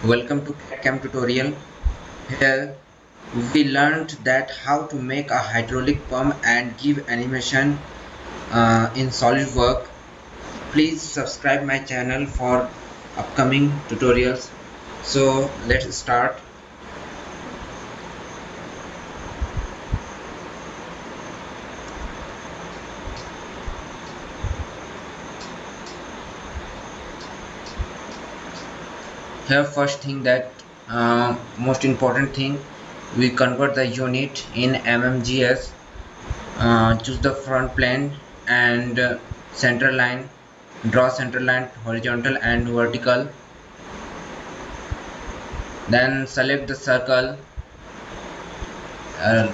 Welcome to CAD-CAM tutorial. Here we learned that how to make a hydraulic pump and give animation in SolidWorks. Please subscribe my channel for upcoming tutorials. So let's start. Here first thing that most important thing, we convert the unit in mmgs. Choose the front plane and center line. Draw center line horizontal and vertical. Then select the circle. uh,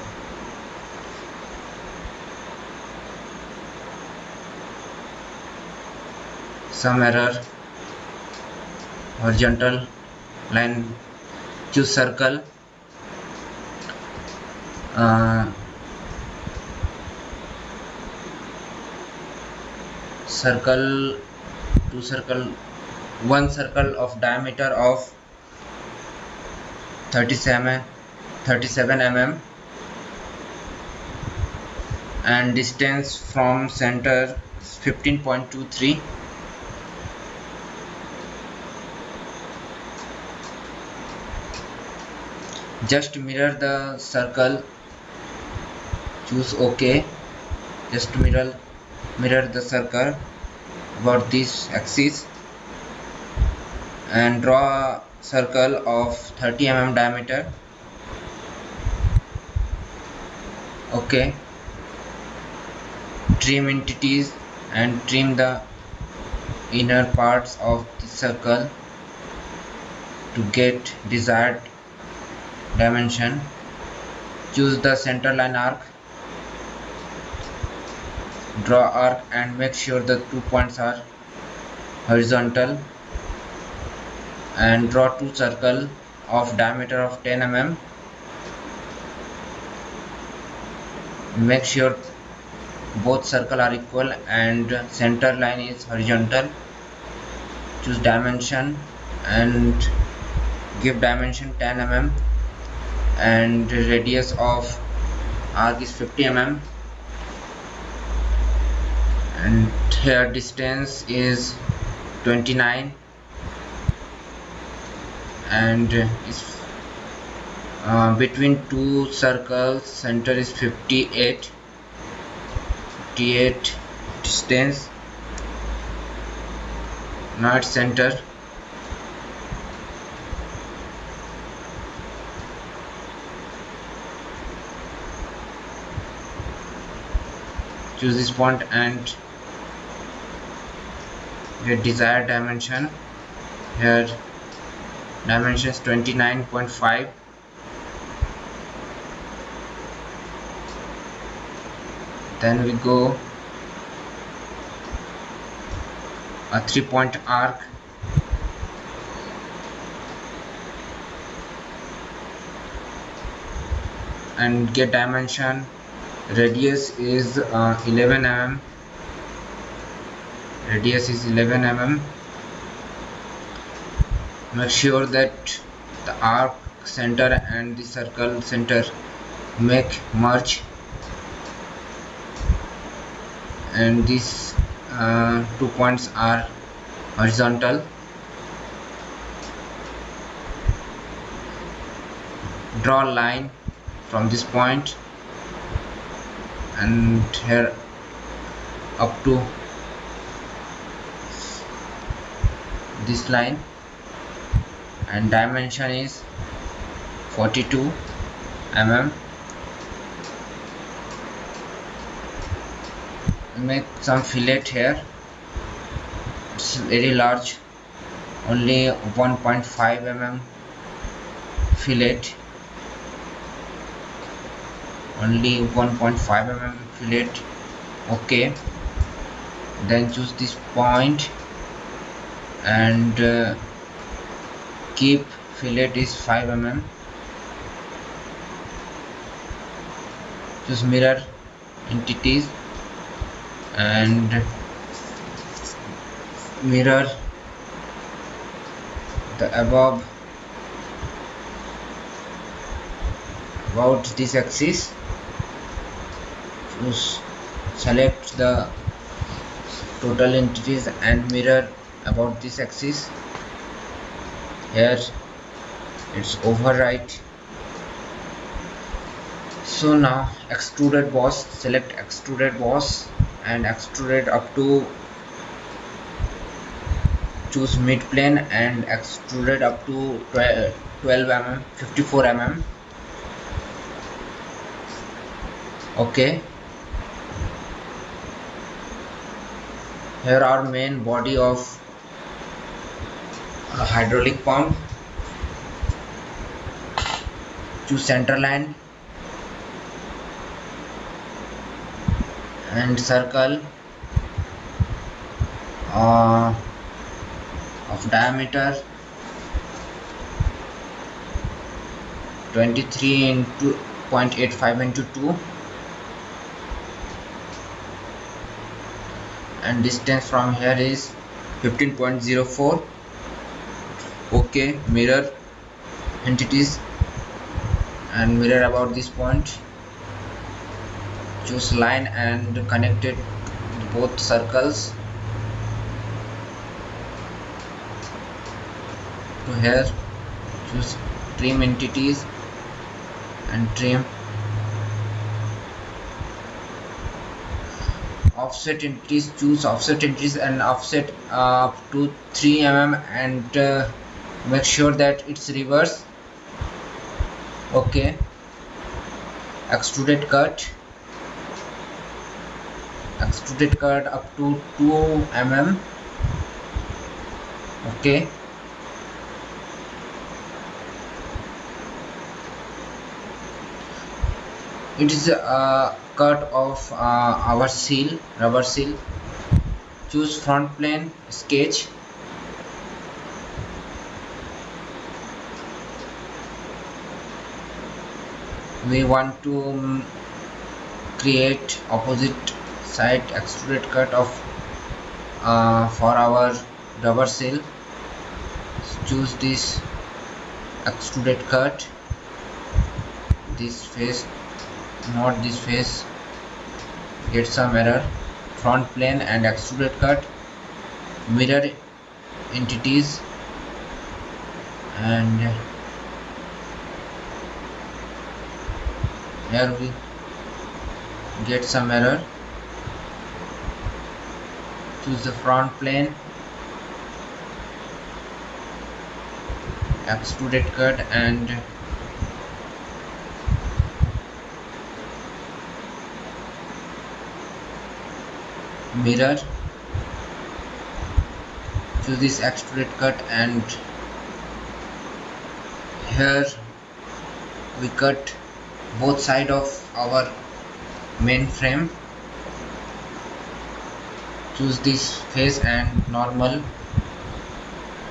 some error. Horizontal line, choose circle. uh, circle two circle one circle of diameter of 37 mm and distance from center 15.23. Just mirror the circle, choose OK. Just mirror the circle about this axis and draw a circle of 30 mm diameter. OK. Trim entities and trim the inner parts of the circle to get desired dimension. Choose the center line arc, draw arc and make sure the 2 points are horizontal, and draw two circles of diameter of 10 mm. Make sure both circles are equal and center line is horizontal. Choose dimension and give dimension 10 mm and radius of arc is 50 mm, and here distance is 29 and is between two circles center is 58 distance. Now at center, choose this point and get desired dimension. Here dimension is 29.5. then we go a 3-point arc and get dimension. Radius is 11 mm. Radius is 11 mm. Make sure that the arc center and the circle center make merge, and these 2 points are horizontal. Draw a line from this point and here up to this line, and dimension is 42 mm. Make some fillet here. It's very large, only 1.5 mm fillet, only 1.5 mm fillet. OK. Then choose this point and keep fillet is 5 mm. Choose mirror entities and mirror the above about this axis, choose select the total entities and mirror about this axis. Here it's overwrite. So now extruded boss, select extruded boss and extruded up to, choose mid plane and extruded up to 12 mm, 54 mm. Okay, here our main body of hydraulic pump. Choose center line and circle of diameter 23 into 0.85 into 2 and distance from here is 15.04. Okay, mirror entities and mirror about this point. Choose line and connect it both circles to here. Choose trim entities and trim. Offset entities, choose offset entities and offset up to 3 mm and make sure that it's reverse. Okay, extruded cut up to 2 mm. Okay, it is a cut of our seal, rubber seal. Choose front plane sketch. We want to create opposite side extruded cut of for our rubber seal. Choose this extruded cut, this face, not this face, get some error. Front plane and extruded cut, mirror entities and here we get some error. Choose the front plane, extruded cut and mirror. Choose this extruded cut and here we cut both sides of our main frame. Choose this face and normal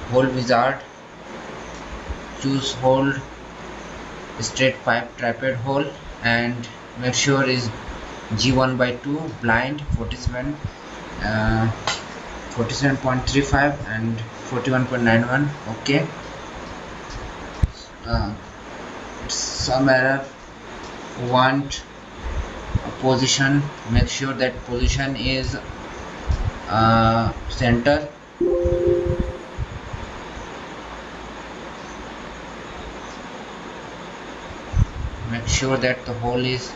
hole wizard. Choose hold straight pipe trapeze hole and make sure is G1 by 2 blind 47.35 and 41.91. Okay, some error. Want a position, make sure that position is center. Make sure that the hole is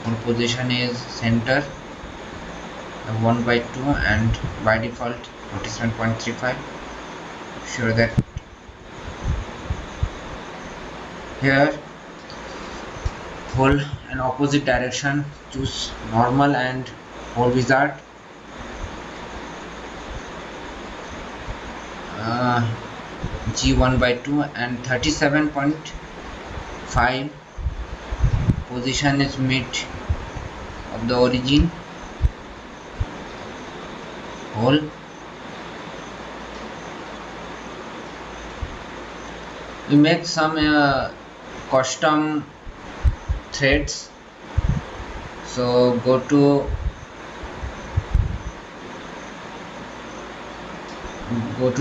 on position is center 1 by 2 and by default 47.35. Sure that here hole in opposite direction. Choose normal and hole wizard. G1 by 2 and 37.5. Position is mid of the origin hole. We make some custom threads, so go to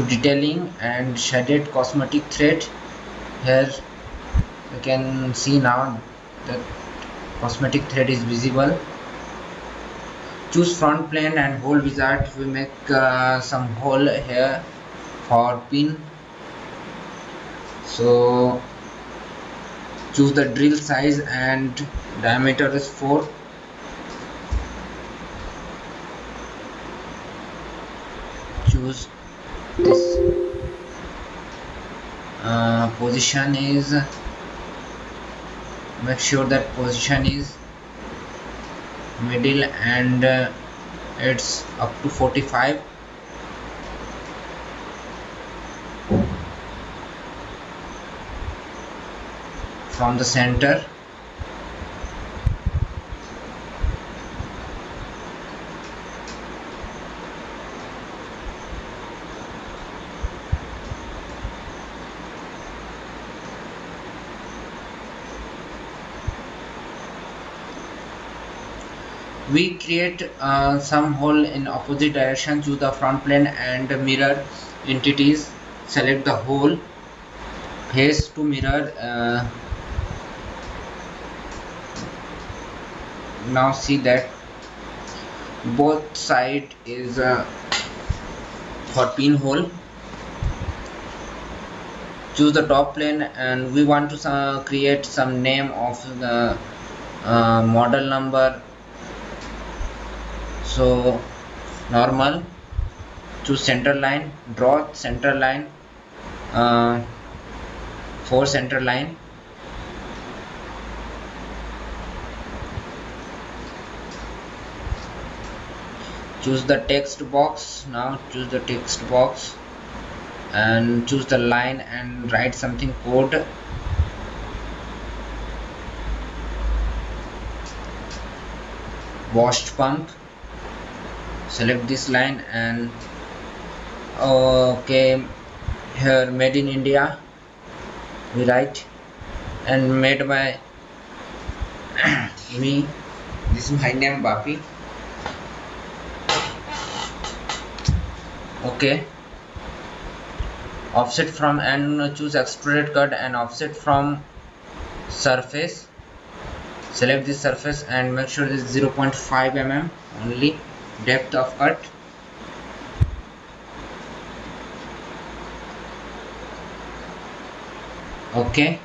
detailing and shaded cosmetic thread. Here You can see now that cosmetic thread is visible. Choose front plane and hole wizard. We make some hole here for pin. So choose the drill size and diameter is 4. Choose this position is, make sure that position is middle and it's up to 45. From the center, we create some hole in opposite direction. Choose the front plane and mirror entities. Select the hole, face to mirror. Now see that both side is for pinhole. Choose the top plane and we want to create some name of the model number. So normal. Choose center line, draw center line, 4 center line. Choose the text box. Now choose the text box and choose the line and write something code. Washed pump. Select this line and okay, here made in India we write, and made by me. This is my name, Bapi. Okay. Offset from, and choose extruded cut and offset from surface. Select this surface and make sure it is 0.5 mm only depth of cut. Okay,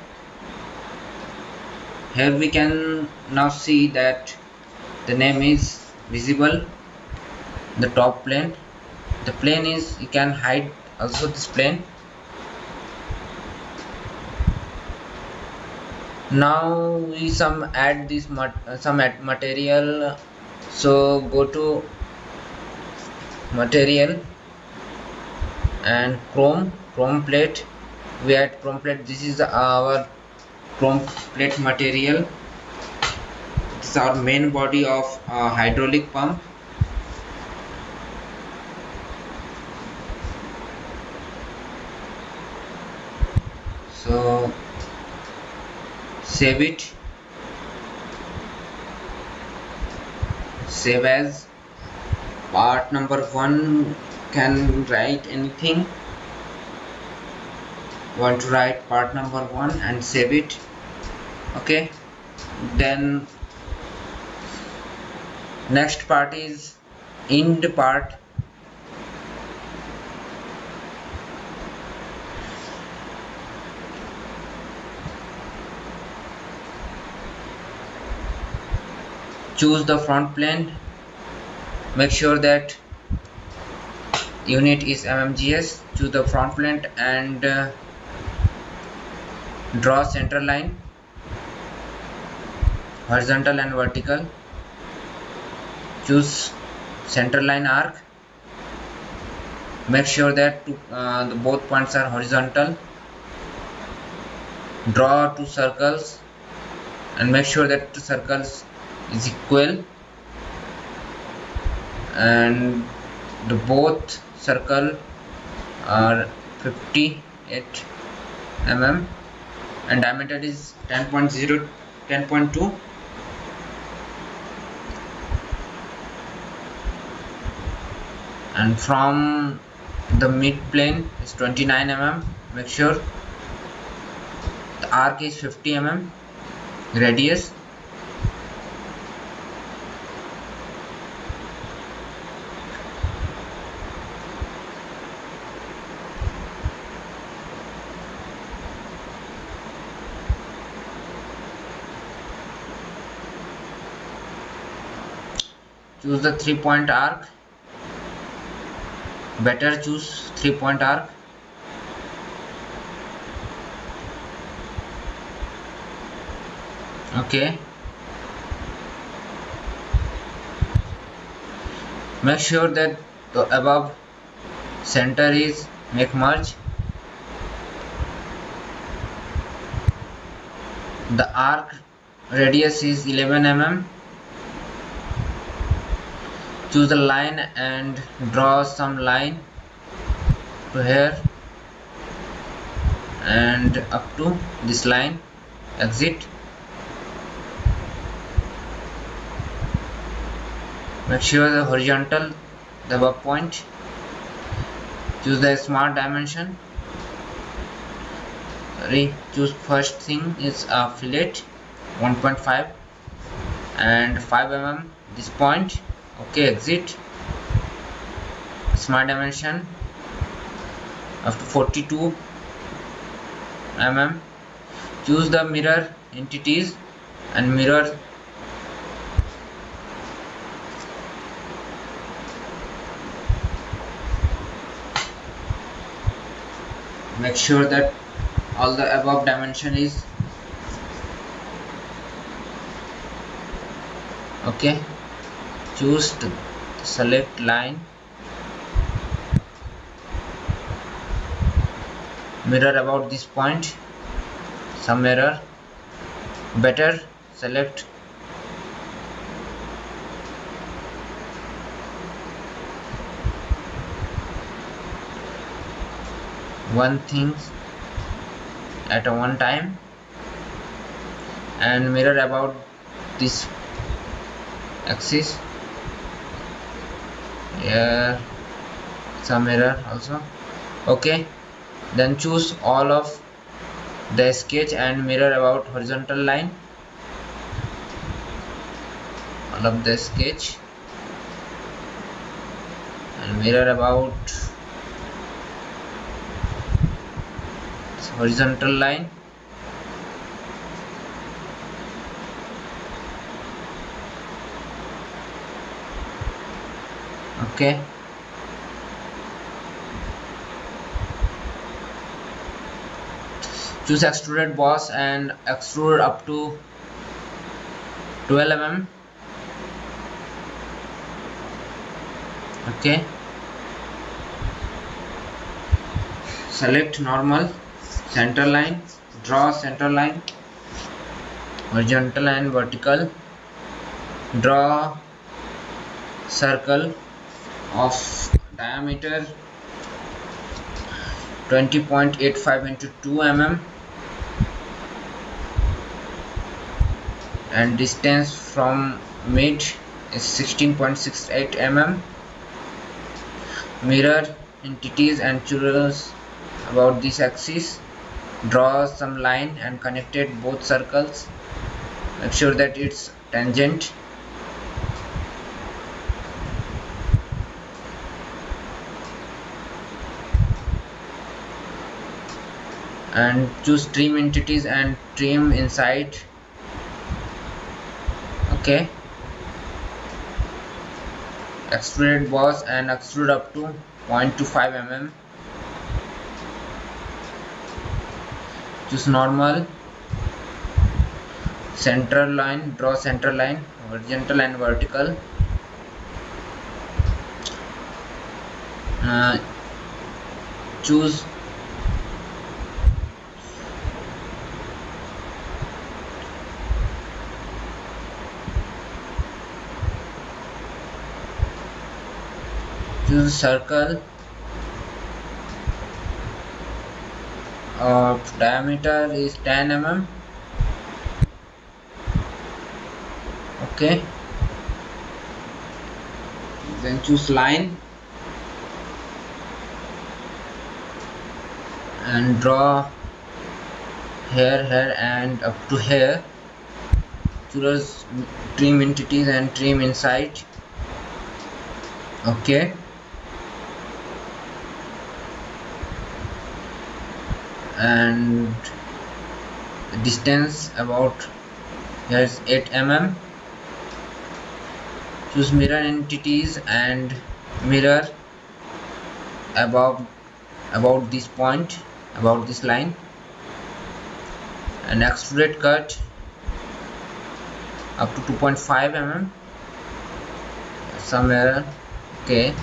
here we can now see that the name is visible. The top plane, the plane is, you can hide also this plane. Now we add this material. So go to material and chrome plate. We add chrome plate. This is our chrome plate material. This is our main body of hydraulic pump. So save it, save as part number 1. Can write anything, want to write part number 1 and save it. Okay, then next part is end part. Choose the front plane, make sure that unit is mmgs. Choose the front plane and draw center line, horizontal and vertical. Choose center line arc, make sure that the both points are horizontal. Draw 2 circles and make sure that 2 circles is equal, and the both circle are 58 mm and diameter is 10.0 10.2. and from the mid plane is 29 mm. Make sure the arc is 50 mm radius. Choose the 3-point arc. Better choose 3-point arc. Okay. Make sure that the above center is make merge. The arc radius is 11 mm. Choose the line and draw some line to here and up to this line. Exit. Make sure the horizontal, the above point. Choose the smart dimension. Choose first thing is a fillet 1.5 and 5 mm this point. Okay, exit. Smart dimension up to 42 mm. Choose the mirror entities and mirror. Make sure that all the above dimension is okay. Choose to select line, mirror about this point, some error. Better select one thing at a one time and mirror about this axis. Here some error also. Okay, then choose all of the sketch and mirror about horizontal line, all of the sketch and mirror about horizontal line. Okay, choose extruded boss and extrude up to 12 mm. Okay, select normal, center line, draw center line, horizontal and vertical. Draw circle of diameter 20.85 into 2 mm and distance from mid is 16.68 mm. Mirror entities and choose about this axis. Draw some line and connected both circles. Make sure that it's tangent. And choose trim entities and trim inside. Okay, extruded boss and extrude up to 0.25 mm. Choose normal, center line, draw center line, horizontal and vertical. Choose circle of diameter is 10 mm. Okay, then choose line and draw here and up to here. Choose trim entities and trim inside. Okay, and the distance about here is 8 mm. Choose mirror entities and mirror about this point, about this line, and extrude cut up to 2.5 mm some error. Okay,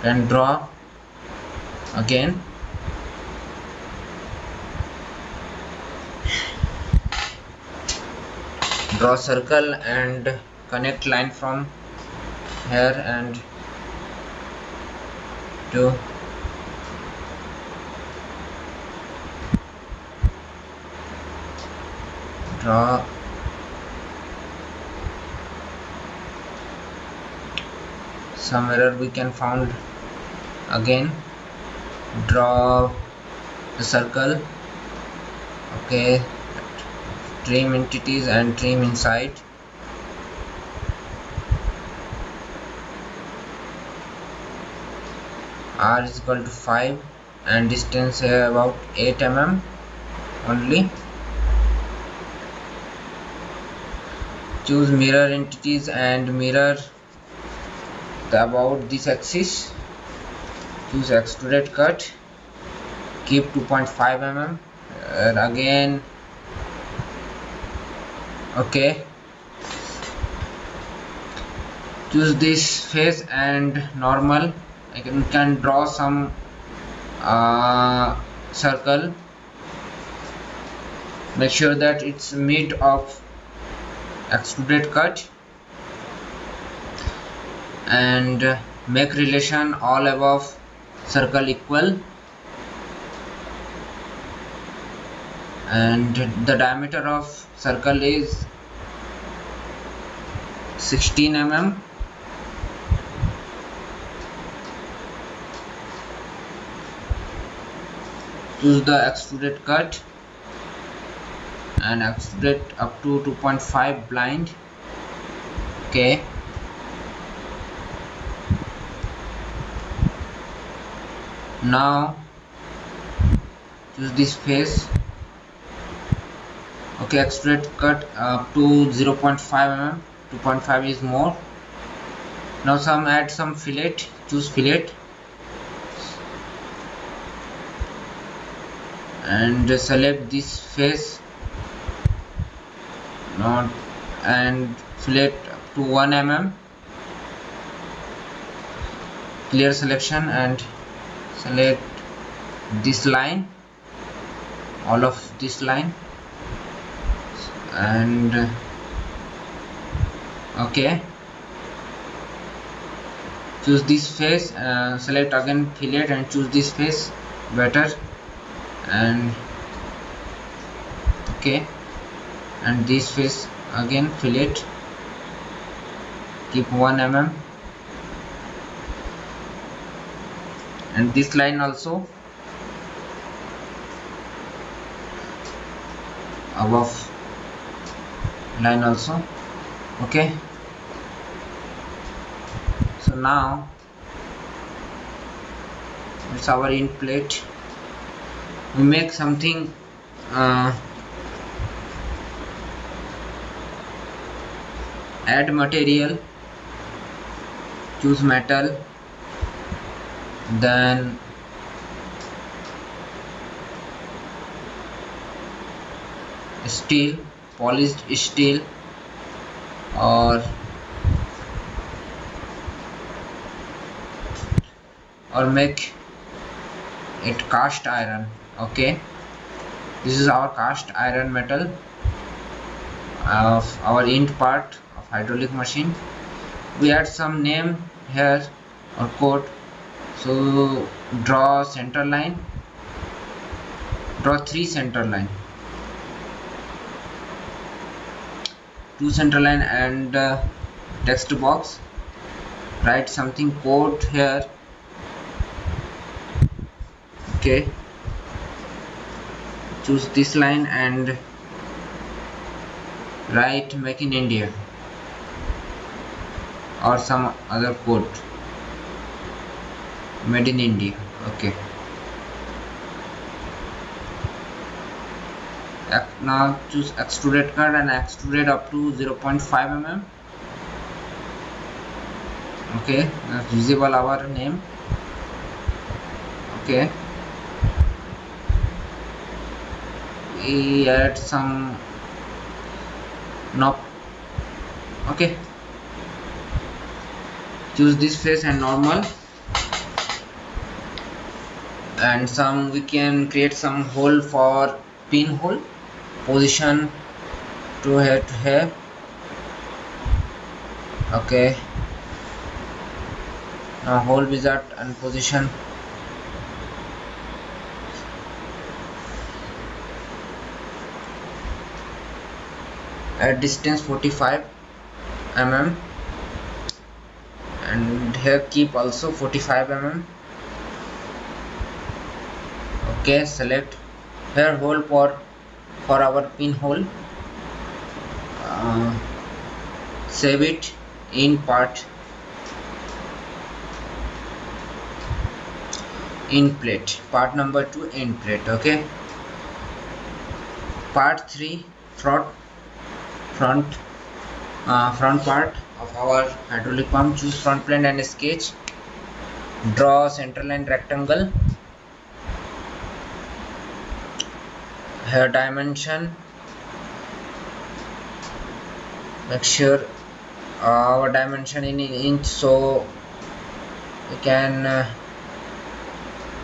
and draw again. Draw circle and connect line from here and to draw some error we can found. Again draw the circle. Okay, trim entities and trim inside. R is equal to 5 and distance here about 8 mm only. Choose mirror entities and mirror about this axis. Choose extrude cut, keep 2.5 mm and again. Okay, choose this face and normal. I can draw some circle. Make sure that it's mid of extrude cut and make relation all above circle equal, and the diameter of circle is 16 mm. Choose the extrude cut and extrude up to 2.5 blind. Okay, now choose this face. Okay, extrude cut up to 0.5 mm. 2.5 is more. Now add some fillet. Choose fillet and select this face and fillet up to 1 mm. Clear selection and select this line, all of this line, and okay, choose this face, select again fillet and choose this face better, and okay, and this face again fillet, keep 1 mm, and this line also above line also. Okay, so now it's our end plate. We make something add material, choose metal, then steel, polished steel, or make it cast iron. Okay, this is our cast iron metal of our end part of hydraulic machine. We add some name here or code. So draw center line, draw 3 center line, 2 center line, and text box, write something code here. Okay, choose this line and write make in India or some other code, made in India. Okay, now choose extruded cut and extrude up to 0.5 mm. Okay, that's visible our name. Okay, we add some knob. Okay, choose this face and normal, and some we can create some hole for pinhole position to here. Okay, now hole wizard and position. At distance 45 mm, and here keep also 45 mm. Okay, select here hole for our pinhole. Save it in part in plate, part number 2 in plate. Okay, part 3 front part of our hydraulic pump. Choose front plane and sketch. Draw center line rectangle. Here dimension, make sure our dimension in inch, so we can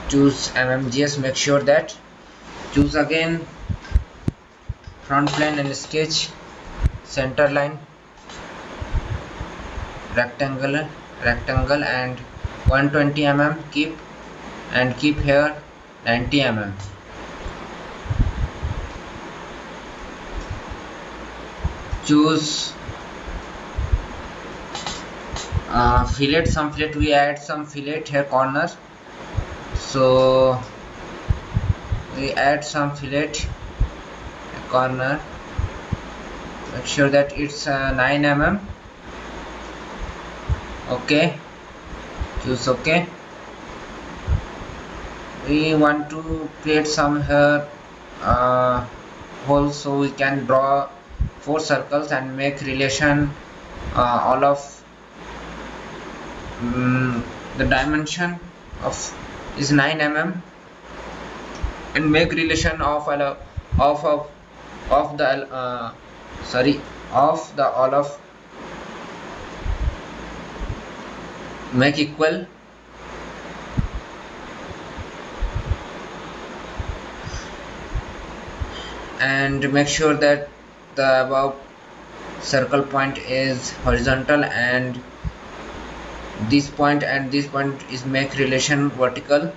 choose mmgs. Make sure that choose again front plane and sketch center line rectangle and 120 mm keep here 90 mm. Choose fillet, some fillet, we add some fillet here corner, so we add some fillet corner. Make sure that it's 9 mm. Okay, choose OK. We want to create some here holes, so we can draw 4 circles and make relation all of the dimension of is 9 mm, and make relation of the all of make equal. And make sure that the above circle point is horizontal, and this point and this point is make relation vertical.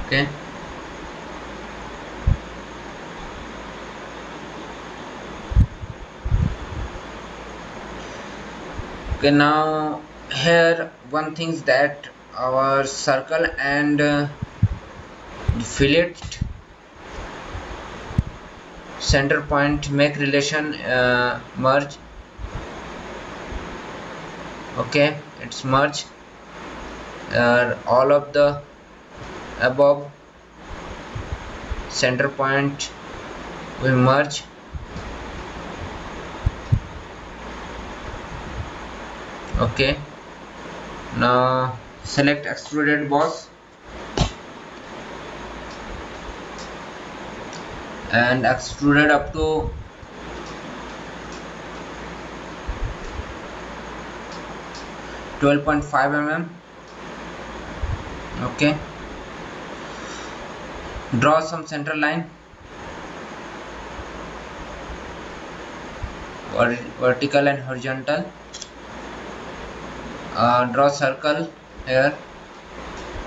Okay, now here one thing is that our circle and fillet center point make relation merge. Okay, it's merge. All of the above center point will merge. Okay, now select extruded boss and extruded up to 12.5 mm. Okay, draw some center line vertical and horizontal. Draw circle here,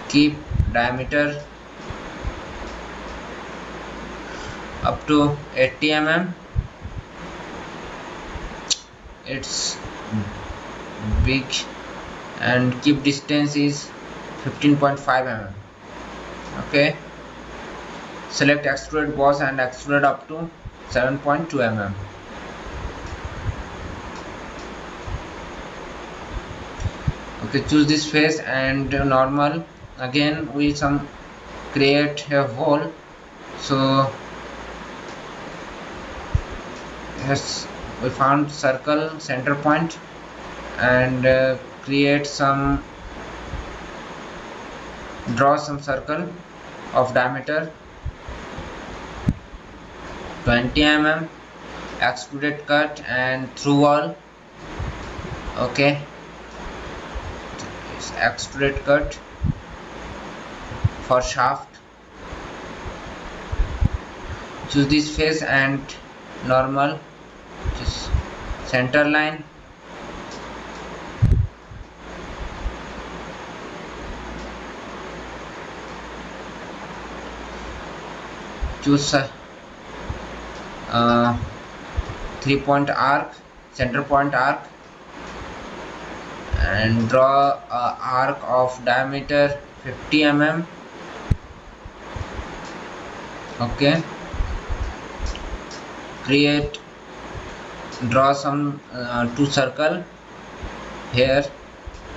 keep diameter up to 80 mm. It's big, and keep distance is 15.5 mm. Okay, select extrude boss and extrude up to 7.2 mm. Okay, choose this face and normal. Again we some create a hole, so yes, we found circle center point and create some, draw some circle of diameter 20 mm, extruded cut and through wall. Okay, it's extruded cut for shaft. Choose this face and normal, just center line. Choose 3-point arc, center point arc, and draw a arc of diameter 50 mm. Okay, create, draw some two circle here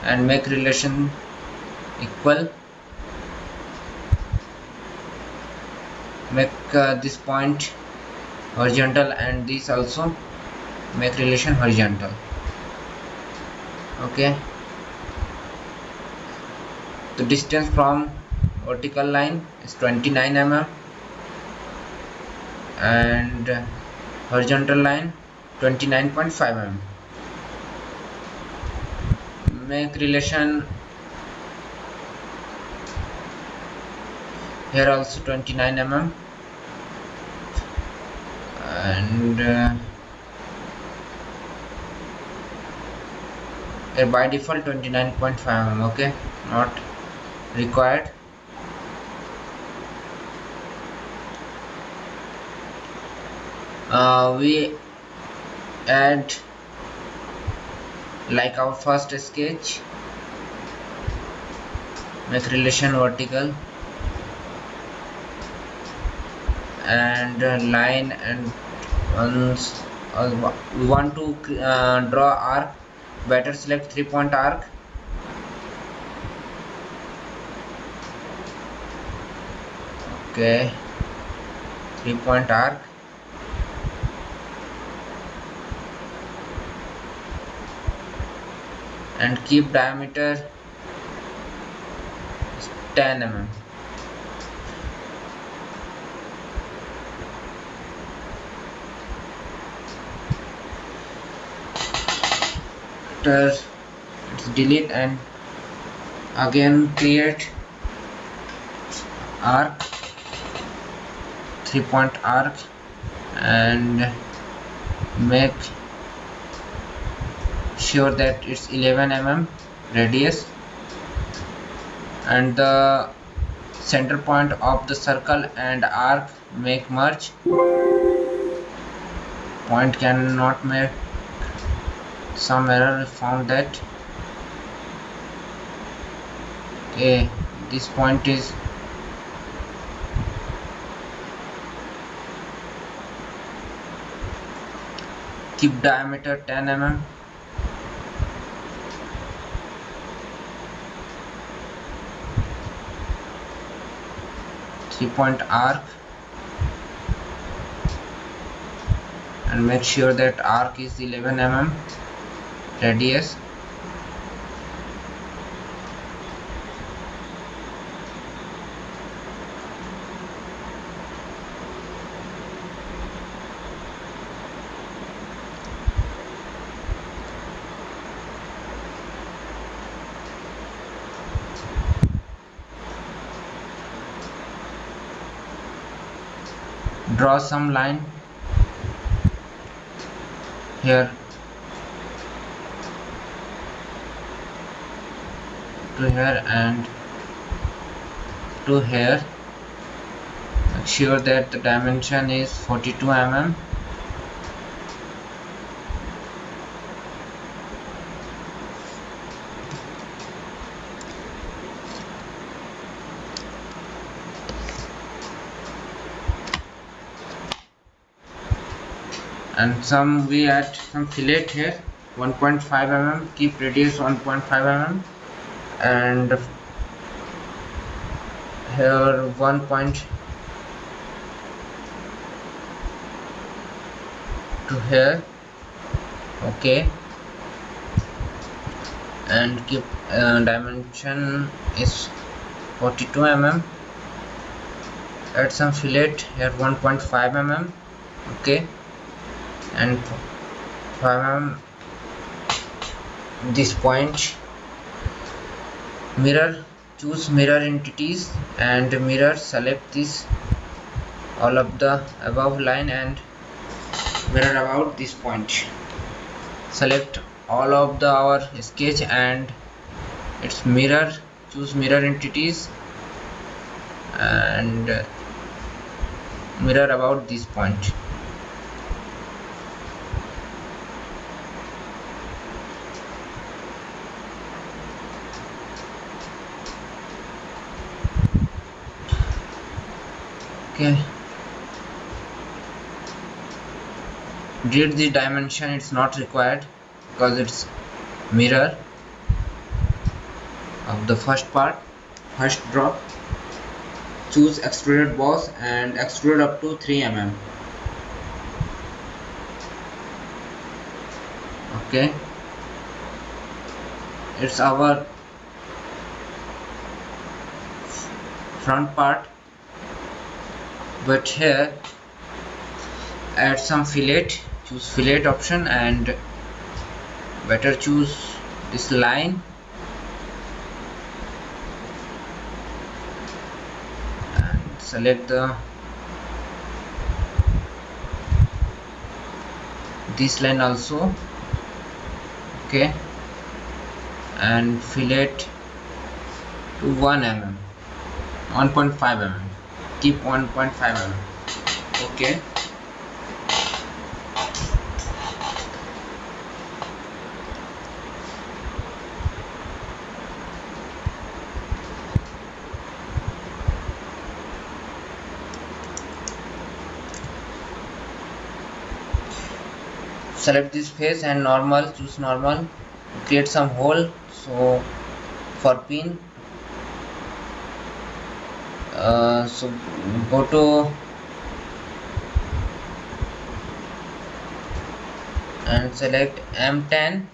and make relation equal. Make this point horizontal and this also make relation horizontal. Okay, the distance from vertical line is 29 mm and horizontal line 29.5 mm. Make relation here also 29 mm and by default 29.5 mm. Okay, not required. We add like our first sketch, make relation vertical and line, and once we want to draw arc, better select 3-point arc. Okay, 3-point arc and keep diameter 10 mm. After it's delete and again create arc, 3-point arc and make sure that it's 11 mm radius and the center point of the circle and arc make merge. Point cannot make, some error found that. Okay, this point is keep diameter 10 mm. Three-point arc and make sure that arc is 11 mm radius. Draw some line here to here and to here. Make sure that the dimension is 42 mm. and some we add some fillet here 1.5 mm, keep radius 1.5 mm, and here 1 point to here. Okay, and keep dimension is 42 mm. Add some fillet here 1.5 mm. Okay, and 5 mm this point. Mirror, choose mirror entities and mirror, select this all of the above line and mirror about this point. Select all of the our sketch and its mirror, choose mirror entities and mirror about this point. Okay, delete the dimension, it's not required because it's mirror of the first part, first drop. Choose extruded boss and extrude up to 3 mm. Okay, it's our front part, but here add some fillet, choose fillet option and better choose this line and select this line also. Okay, and fillet to 1 mm, 1.5 mm, keep 1.5 mm. Okay, select this face and normal, choose normal, create some hole so for pin. So go to and select M10,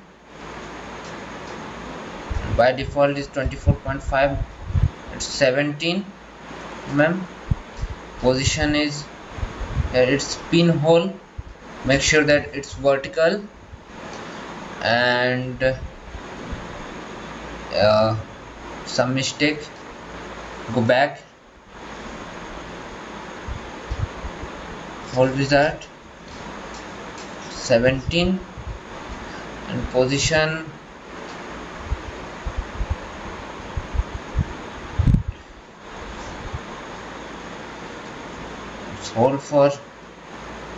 by default is 24.5, it's 17 mm. Position is here, it's pin hole, make sure that it's vertical and some mistake, go back, hold wizard 17 and position hold for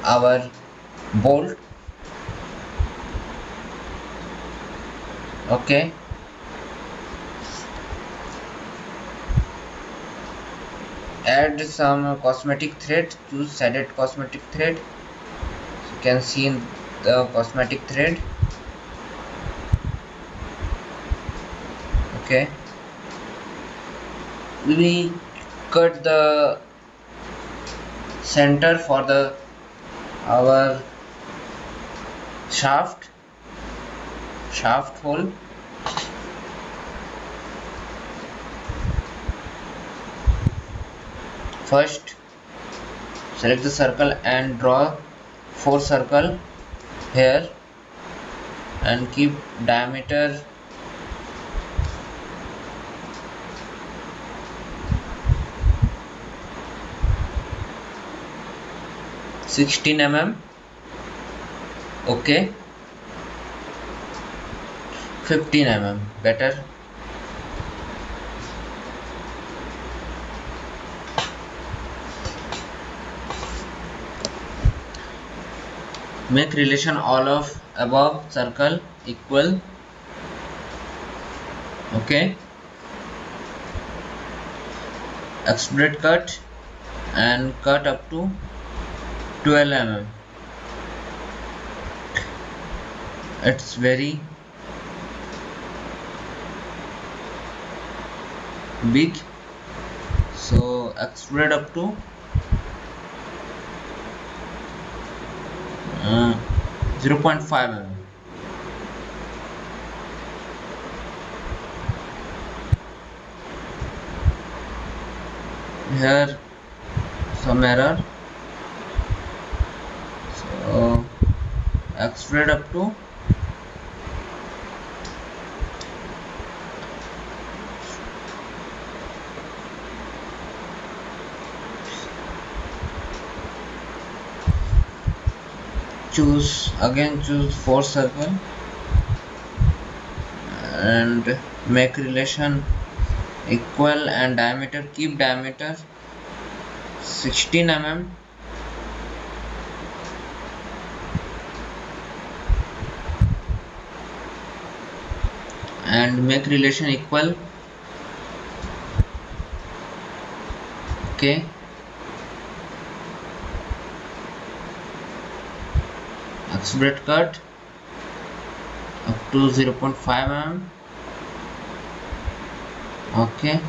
our bolt. Okay, add some cosmetic thread, choose shaded cosmetic thread, so you can see in the cosmetic thread. Okay, we cut the center for the our shaft hole. First select the circle and draw 4 circle here and keep diameter 16 mm. Okay, 15 mm better. Make relation all of above circle equal. Okay, extrude cut and cut up to 12 mm. it's very big, so extrude up to 0.5 mm. Here some error, so extrude up to 4 circle and make relation equal and diameter, keep diameter 16 mm and make relation equal. Okay, extrude cut up to 0.5 mm. Okay,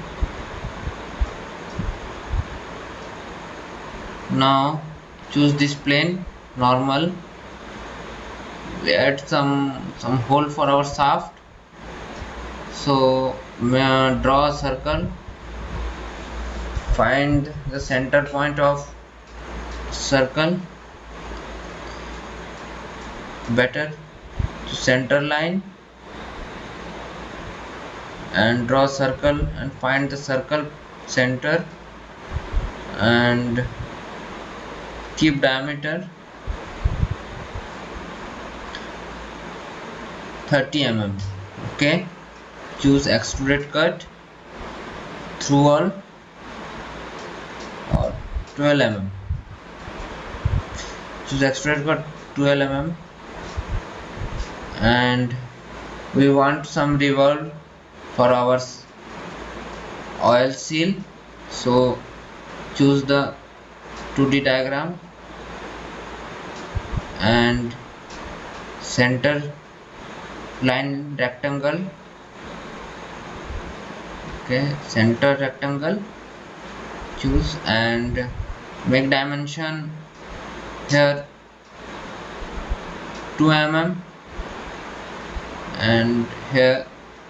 now choose this plane normal. We add some hole for our shaft, so draw a circle, find the center point of circle, better to center line, and draw a circle and find the circle center and keep diameter 30 mm. Okay, choose extruded cut through all or 12 mm. Choose extruded cut 12 mm and we want some revolve for our oil seal, so choose the 2D diagram and center line rectangle. Okay, center rectangle, choose and make dimension here 2 mm and here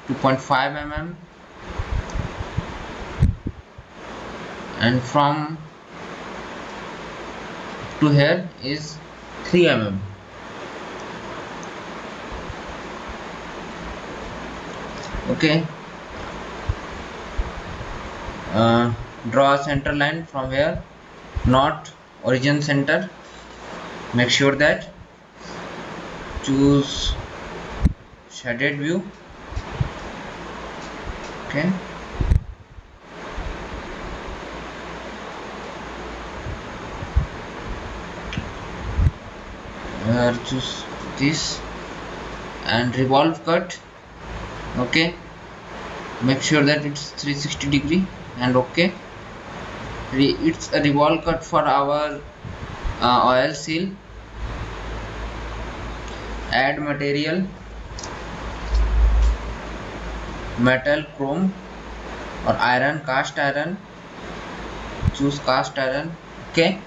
2.5 mm and from to here is 3 mm. Okay, draw a center line from here, not origin center. Make sure that choose shaded view. Okay, choose this and revolve cut. Okay, make sure that it's 360 degree and okay, it's a revolve cut for our oil seal. Add material, metal, chrome or iron, cast iron, choose cast iron. Okay,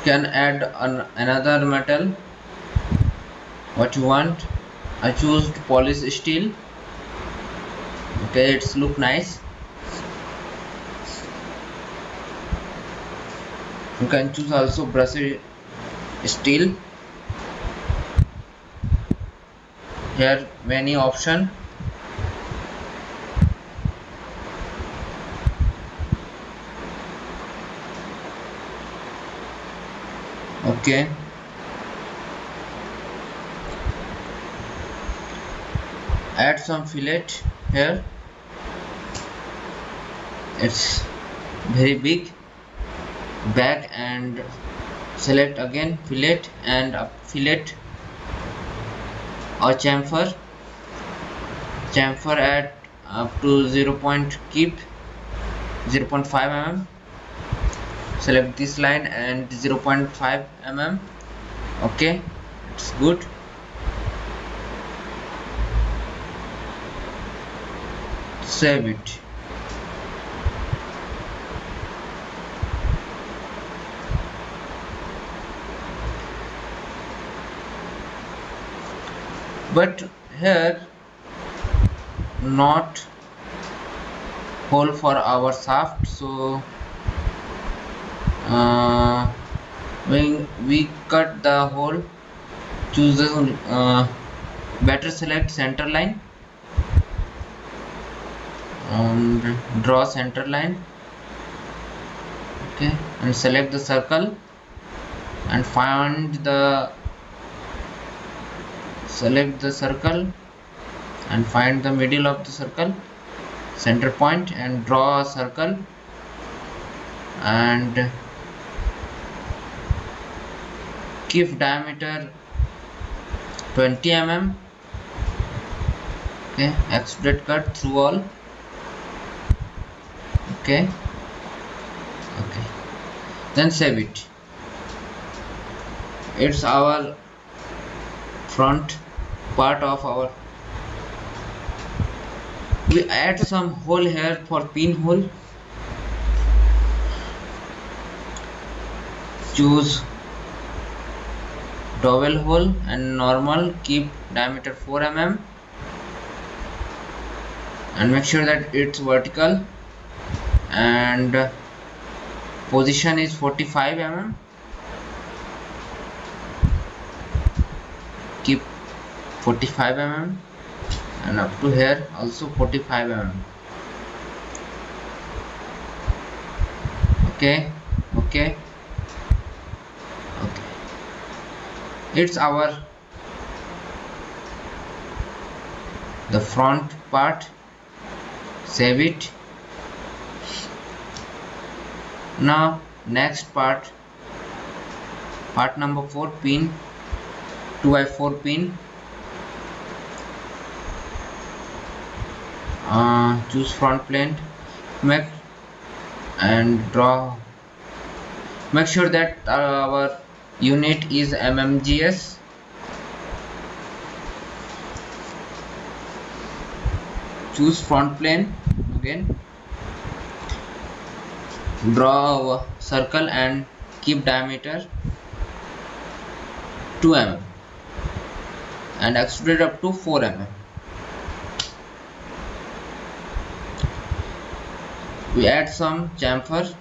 can add another metal what you want. I choose polished steel. Okay, it's look nice. You can choose also brushed steel. Here many option. Okay, add some fillet here. It's very big. Back and select again fillet and fillet or chamfer at up to 0. Keep 0.5 mm. Select this line and 0.5 mm. Okay, it's good. Save it. But here not hole for our shaft, so when we cut the hole, choose the better select center line and draw center line. Okay, and select the circle and select the circle and find the middle of the circle, center point, and draw a circle and keep diameter 20 mm. Okay, extrude cut through all. Okay, then save it. It's our front part of our. We add some hole here for pin hole. Choose dowel hole and normal, keep diameter 4 mm and make sure that it's vertical and position is 45 mm. Keep 45 mm and up to here also 45 mm. Okay. It's our the front part. Save it. Now next part number 4, pin 2x4 pin. Choose front plane, make sure that our unit is mmgs. Choose front plane again, draw a circle and keep diameter 2 mm and extrude up to 4 mm. We add some chamfer,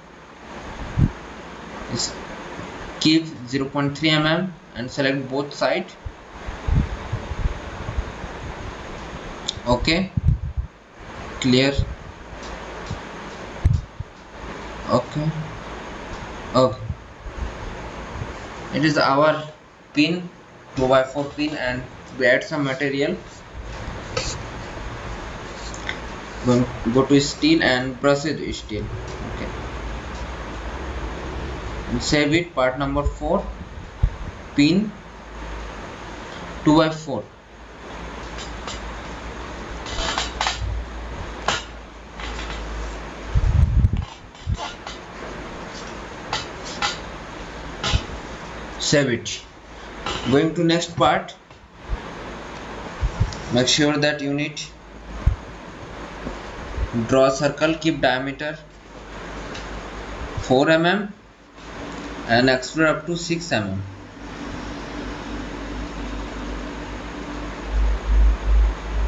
keep 0.3 mm and select both sides. Okay, clear. Okay, it is our pin 2x4 pin and we add some material. Go to steel and brush it steel. Okay, and save it. Part number 4, pin 2x4. Save it. Going to next part. Make sure that unit, draw a circle, keep diameter 4 mm and extrude up to 6 mm.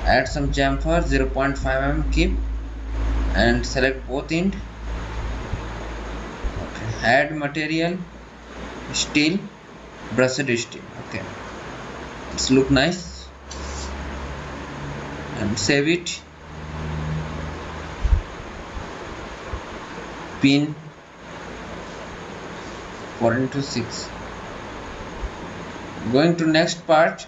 Add some chamfer 0.5 mm, keep and select both end. Okay. Add material, steel, brushed steel. Okay, it's look nice and save it. Pin 4x6. Going to next part.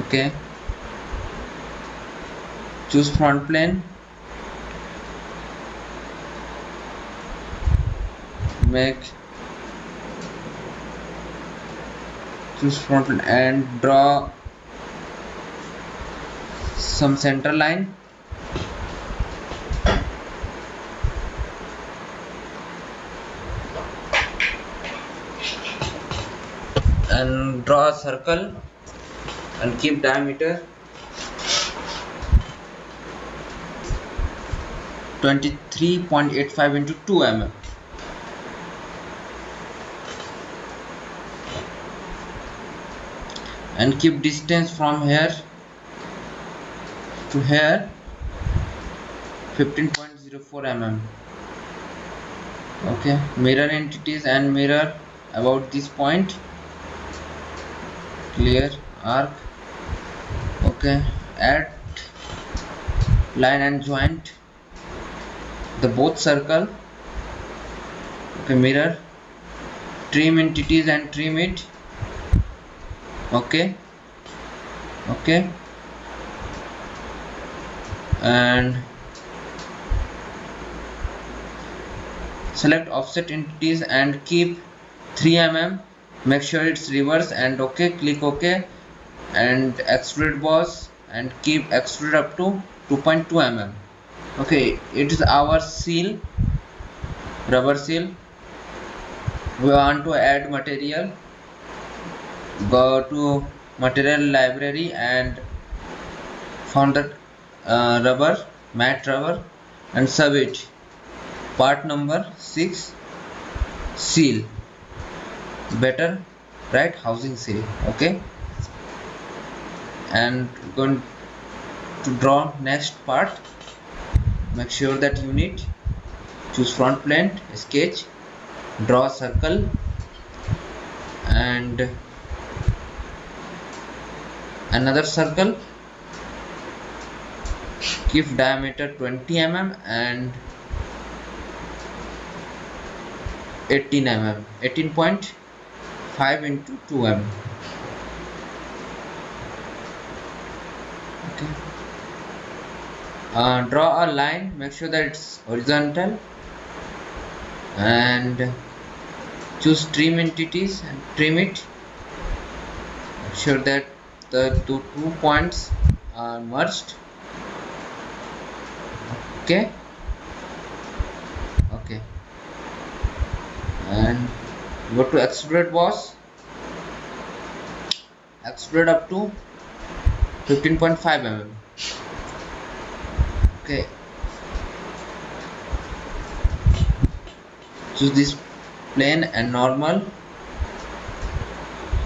Okay, choose front plane, make choose front and draw some center line and draw a circle and keep diameter 23.85 into 2 mm. And keep distance from here to here 15.04 mm. Okay, mirror entities and mirror about this point, clear arc. Okay, add line and joint the both circle. Okay, mirror, trim entities and trim it. Okay, and select offset entities and keep 3 mm. Make sure it's reverse and okay, click ok, and extrude boss and keep extrude up to 2.2 mm. Okay, it is our seal, rubber seal. We want to add material. Go to material library and found the matte rubber and sub it. Part number 6, seal, better right housing seal. Okay, and going to draw next part. Make sure that unit, choose front plane, sketch, draw a circle and another circle, keep diameter 20 mm and 18 mm, 18.5 into 2 mm. Okay, draw a line, make sure that it's horizontal and choose trim entities and trim it. Make sure that the two points are merged. Okay, and go to extrude boss, extrude up to 15.5 mm. Okay, choose this plane and normal,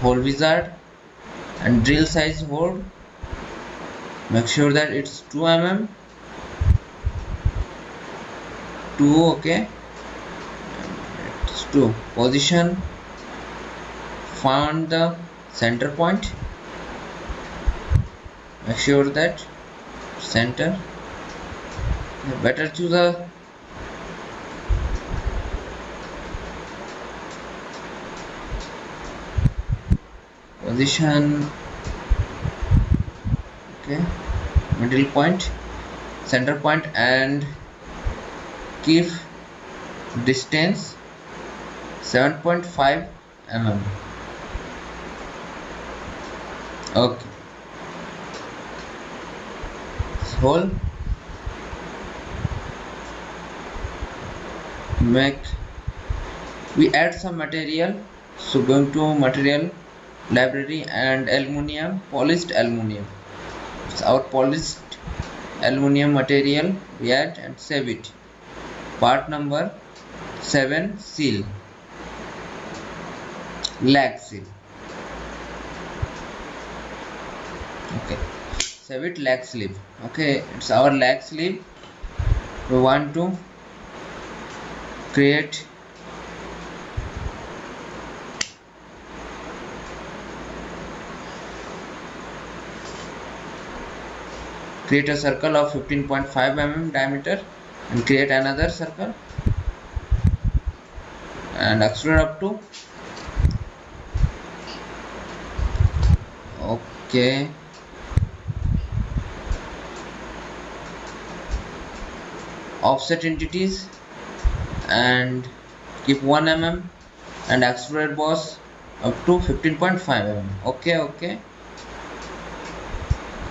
hole wizard and drill size hole. Make sure that it's 2 mm, 2. Okay, it's 2. Position, find the center point. Make sure that center. Better choose a position. Okay, middle point, center point and keep distance 7.5 mm. Okay, hole, we add some material. So going to material library and aluminum, polished aluminum. It's our polished aluminum material. We add and save it. Part number 7, seal, lag seal. Okay, save it, lag sleeve. Okay, it's our lag sleeve. We want to create a circle of 15.5 mm diameter and create another circle and extrude up to. Okay, offset entities and keep 1 mm, and extrude boss up to 15.5 mm. Okay.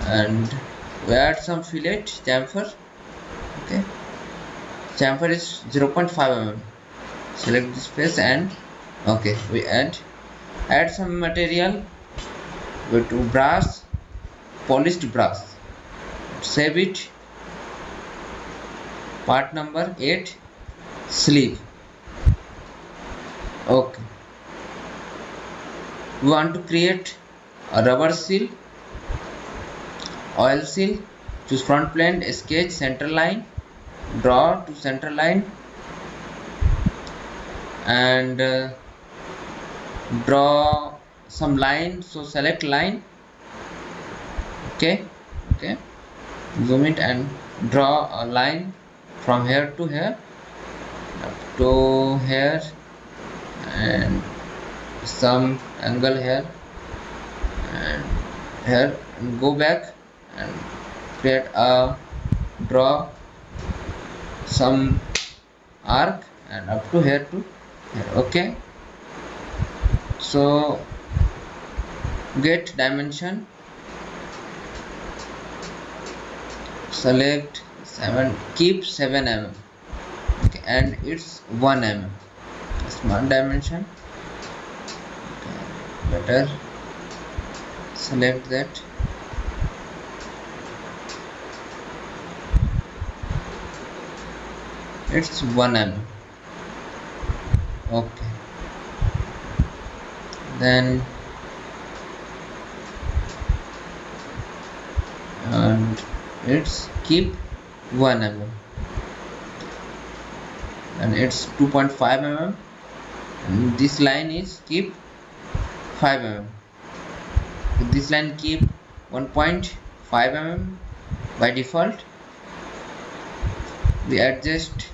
And we add some fillet chamfer. Okay, chamfer is 0.5 mm. Select this place and okay, we add some material with brass, polished brass. Save it. Part number 8, sleeve. Okay, we want to create a rubber seal, oil seal. Choose front plane, sketch center line, draw to center line, and draw some line. So select line. Okay, zoom it and draw a line from here to here, up to here, and some angle here and here, and go back and create a draw some arc and up to here to here. Okay, so get dimension, select 7, keep 7 mm. Okay, and it's 1 mm smart dimension. Okay, better select that. It's 1 mm. Okay, then and it's keep 1 mm, and it's 2.5 mm, and this line is keep 5 mm. This line keep 1.5 mm by default. We adjust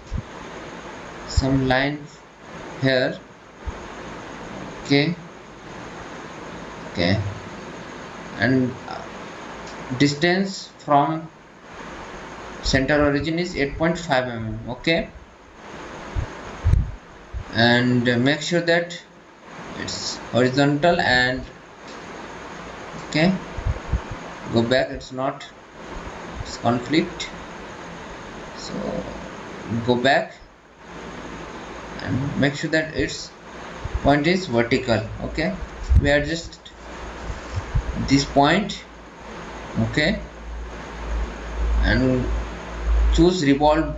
some line here. Okay, and distance from center origin is 8.5 mm. Okay, and make sure that it's horizontal, and okay, go back, it's not, it's conflict, so go back and make sure that its point is vertical. Okay, we adjust this point. Okay, and choose revolve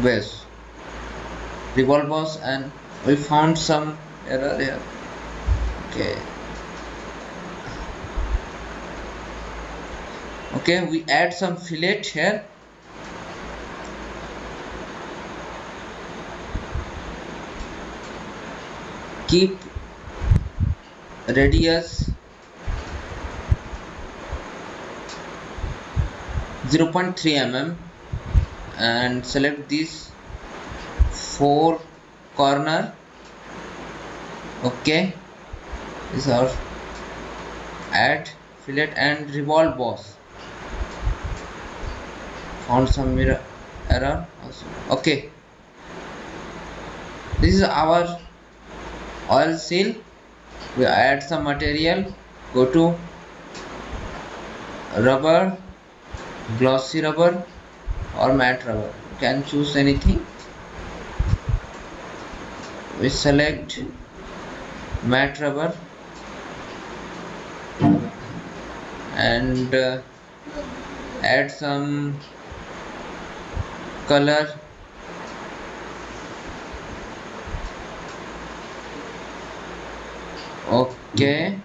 base, and we found some error here. Okay, we add some fillet here. Keep radius 0.3 mm and select these 4 corner. Okay, these are add fillet and revolve boss. Found some mirror error also. Okay, this is our oil seal. We add some material, go to rubber, glossy rubber or matte rubber, you can choose anything. We select matte rubber and add some color. Okay,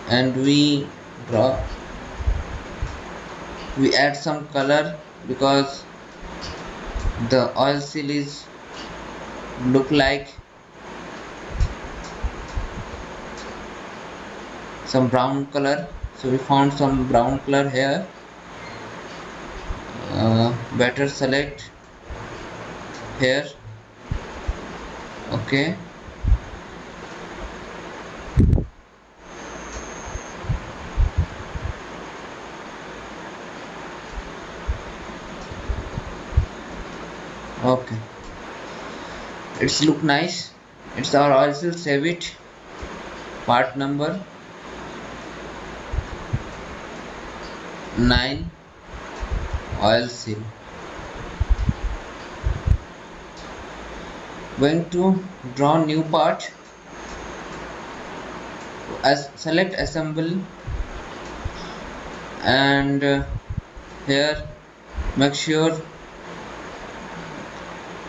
and we add some color because the oil seal is look like some brown color, so we found some brown color here. Better select here. Okay, Okay, it's look nice. It's our oil seal. Save it. Part number 9, oil seal. Going to draw new part. As select assemble, and here make sure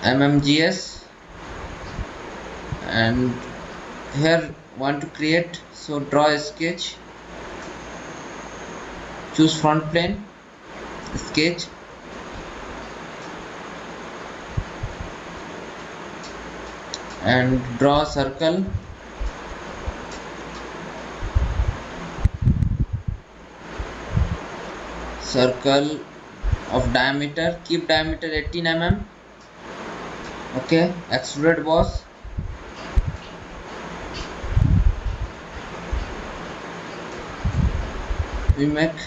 mmgs, and here want to create, so draw a sketch, choose front plane, sketch, and draw a circle, of diameter, keep diameter 18 mm. Okay, extrude boss, we make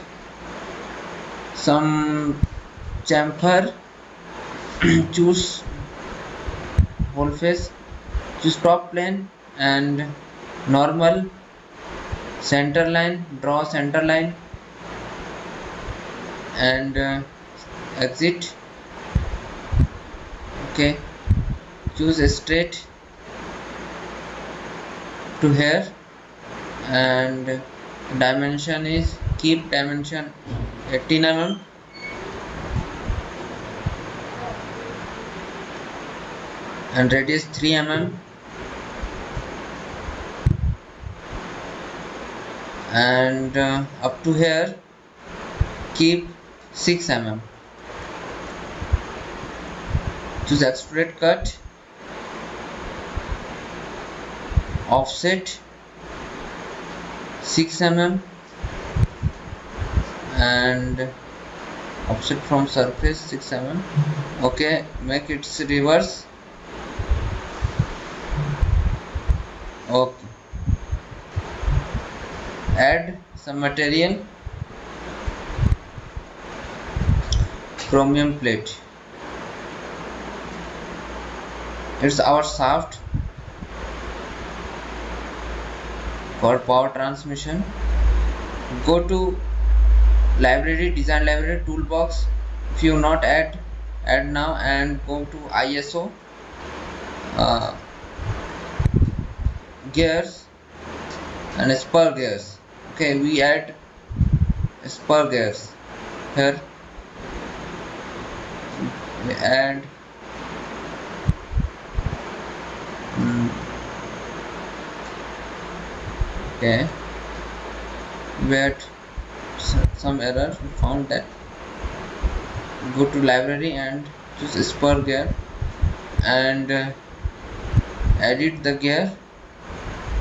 some chamfer. Choose whole face, choose top plane and normal, center line, draw center line, and exit. Okay, choose a straight to here, and dimension is, keep dimension 18 mm, and radius 3 mm, and up to here keep 6 mm. Choose extrude cut, offset 6 mm, and offset from surface 6 mm. Okay, make its reverse. Okay, add some material, chromium plate. It's our shaft for power transmission. Go to library, design library, toolbox. If you not add now, and go to ISO, gears and spur gears. Okay, we add spur gears here. We add okay, we had some error, we found that. Go to library and choose spur gear, and edit the gear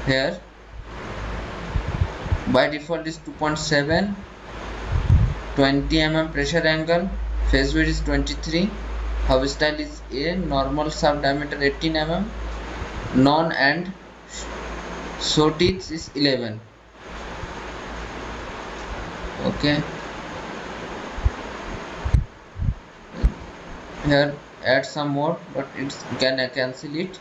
here. By default is 2.7, 20 mm pressure angle, phase width is 23, hub style is A, normal shaft diameter 18 mm, non and show teeth is 11. Okay, here add some more, but it's can cancel it.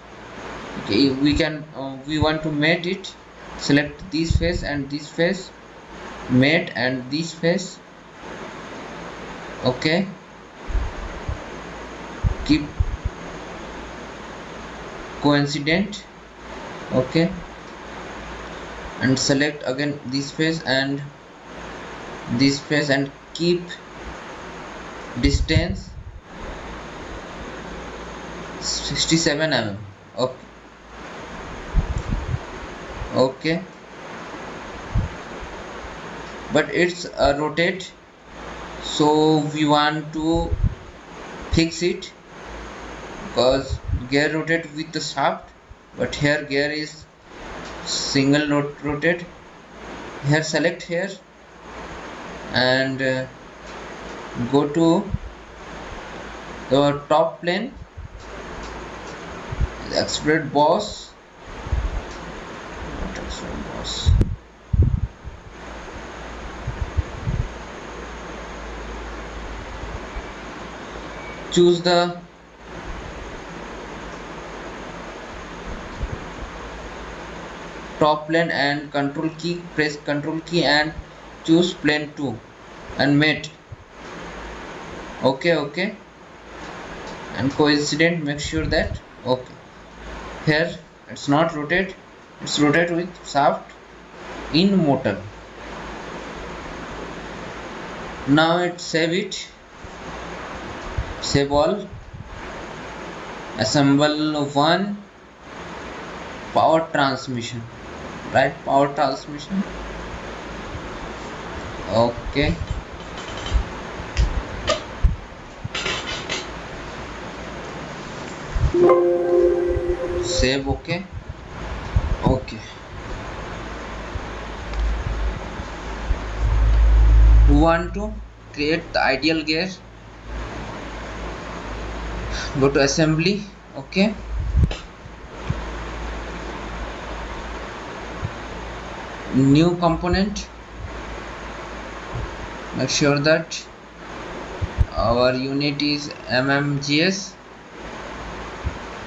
Okay, we want to mate it. Select this face and this face, mate, and this face. Okay, keep coincident. Okay, and select again this face and this face, and keep distance 67 mm. Okay, okay, but it's rotate, so we want to fix it, because gear rotate with the shaft, but here gear is single rotate. Here select here, and go to the top plane, extrude boss, choose the top plane and control key, press control key and choose plane 2 and mate. Okay, and coincident, make sure that okay. Here it's not rotate, it's rotate with shaft in motor. Now it save all, assemble one, power transmission, right? Power transmission. Okay, save. Okay. We want to create the ideal gear. Go to assembly. Okay, new component. Make sure that our unit is mmgs.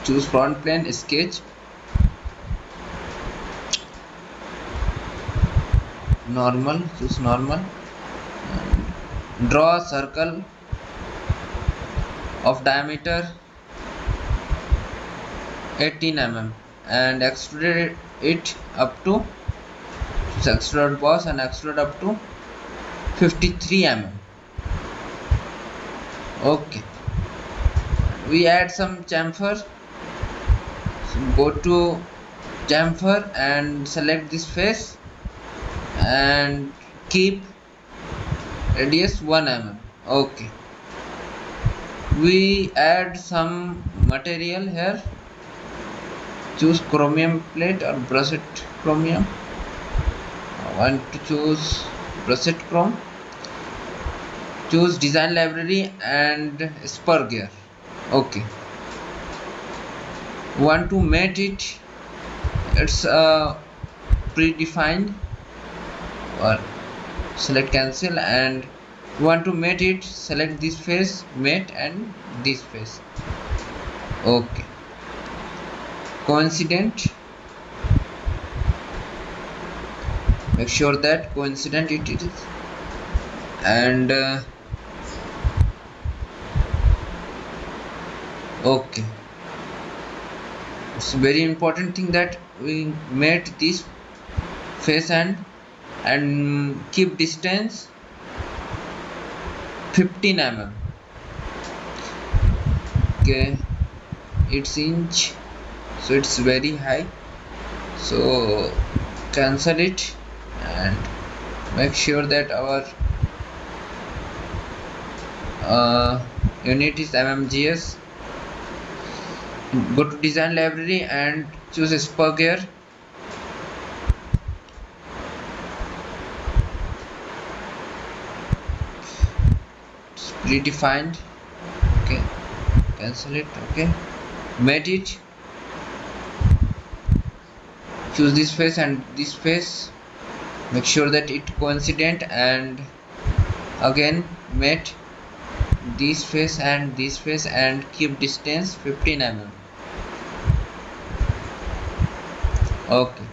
Choose front plane, sketch, normal, choose normal, draw a circle of diameter 18 mm and extrude it up to extrude boss and extrude up to 53 mm. Okay, we add some chamfer. So go to chamfer and select this face and keep radius 1 mm. Okay, we add some material here. Choose chromium plate or brushed chromium. I want to choose brushed chrome. Choose design library and spur gear. Okay, want to mate it, it's predefined, or select cancel, and want to mate it, select this face, mate, and this face. Okay, coincident, make sure that coincident it is, and okay, it's a very important thing that we mate this face and keep distance 15 mm. Okay, it's inch, so it's very high, so cancel it and make sure that our unit is mmgs. Go to design library and choose spur gear. It's predefined. Okay, cancel it. Okay, mate it, choose this face and this face, make sure that it coincident, and again mate this face and this face and keep distance 15 mm. Okay,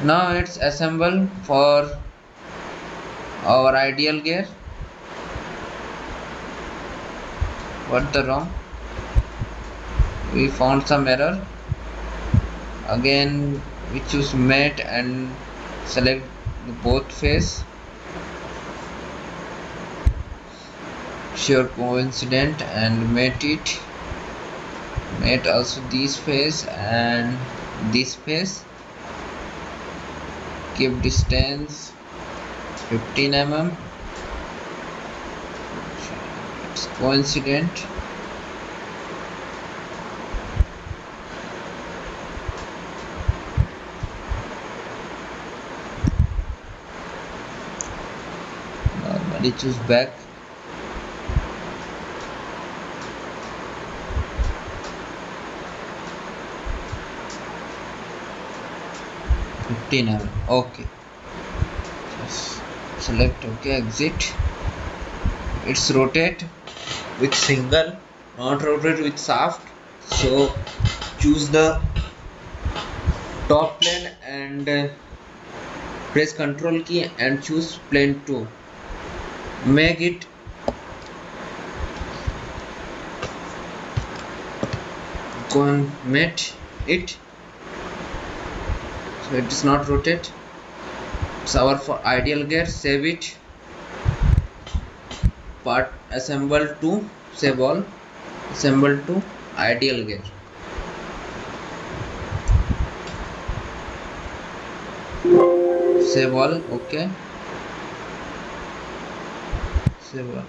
now it's assemble for our ideal gear. What the wrong, we found some error. Again we choose mate and select both face, sure coincident, and mate it, mate also this face and this face, keep distance 15 mm. It's coincident. Normally choose back. Okay, just select okay, exit. It's rotate with single, not rotate with shaft. So choose the top plane and press Ctrl key and choose plane 2. Make it mate it, so it is not rotate. It's our for ideal gear. Save it. Part assemble to save all. Assemble to ideal gear. Save all. Okay. Save all.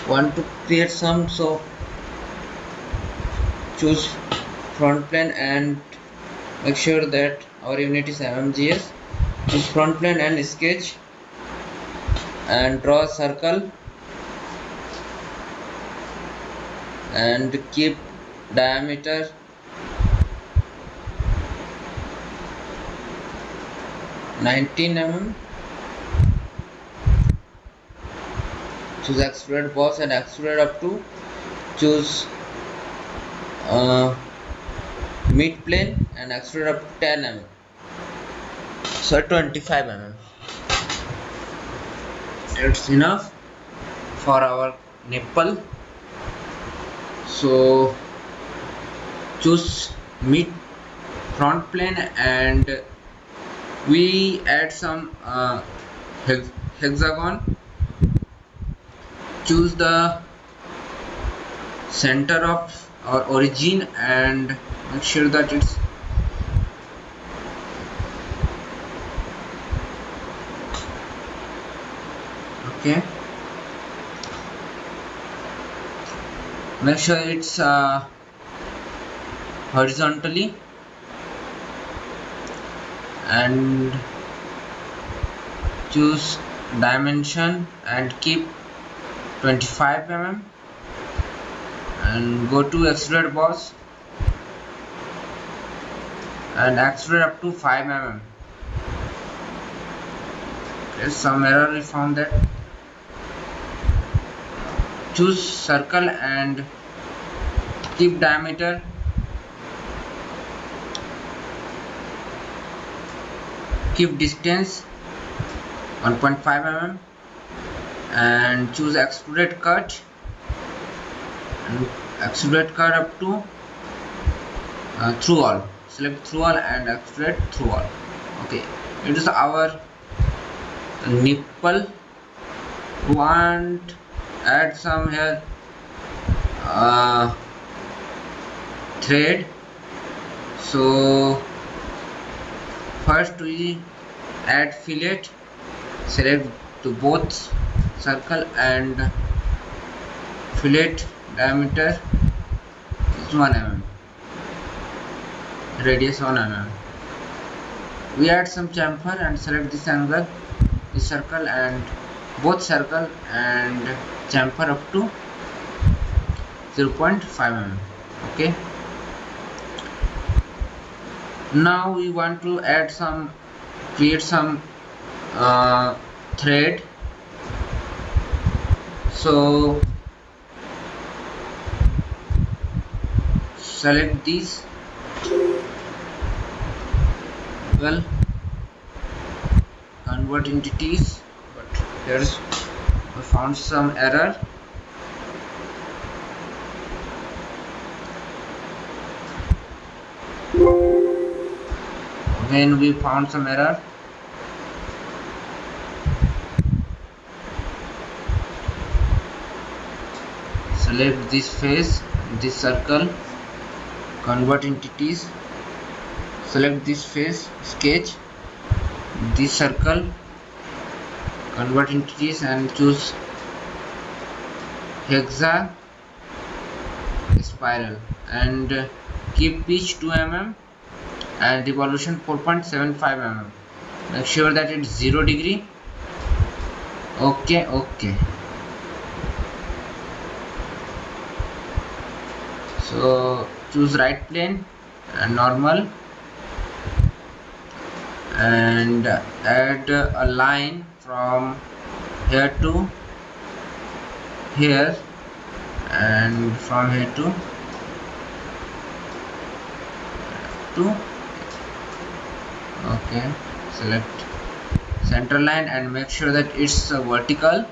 Want to create some, so choose front plane and make sure that our unit is mmgs. Choose front plane and sketch and draw a circle and keep diameter 19 mm. Choose extrude boss and extrude up to. Choose mid plane and extrude up to 10 mm. So 25 mm. It's enough for our nipple. So choose mid front plane and we add some hexagon. Choose the center of our origin and make sure that it's okay. Make sure it's horizontally and choose dimension and keep 25 mm and go to extrude boss and extrude up to 5 mm. There's some error we found that. Choose circle and keep diameter keep distance 1.5 mm and choose extruded cut and extruded cut up to through all. Select through all and extrude through all. Okay, it is our nipple. Want add some here thread. So first we add fillet. Select to both circle and fillet diameter is 1 mm, radius 1 mm. We add some chamfer and select this angle, this circle and both circle and chamfer up to 0.5 mm. Okay, now we want to add some, create some thread. So select these, well, convert entities, but here's we found some error. Again we found some error. Select this face, this circle, convert entities, select this face, sketch, this circle, convert entities and choose hexa spiral and keep pitch 2 mm and revolution 4.75 mm. Make sure that it's 0 degree. Okay. So choose right plane and normal and add a line from here to here and from here to okay, select center line and make sure that it's vertical.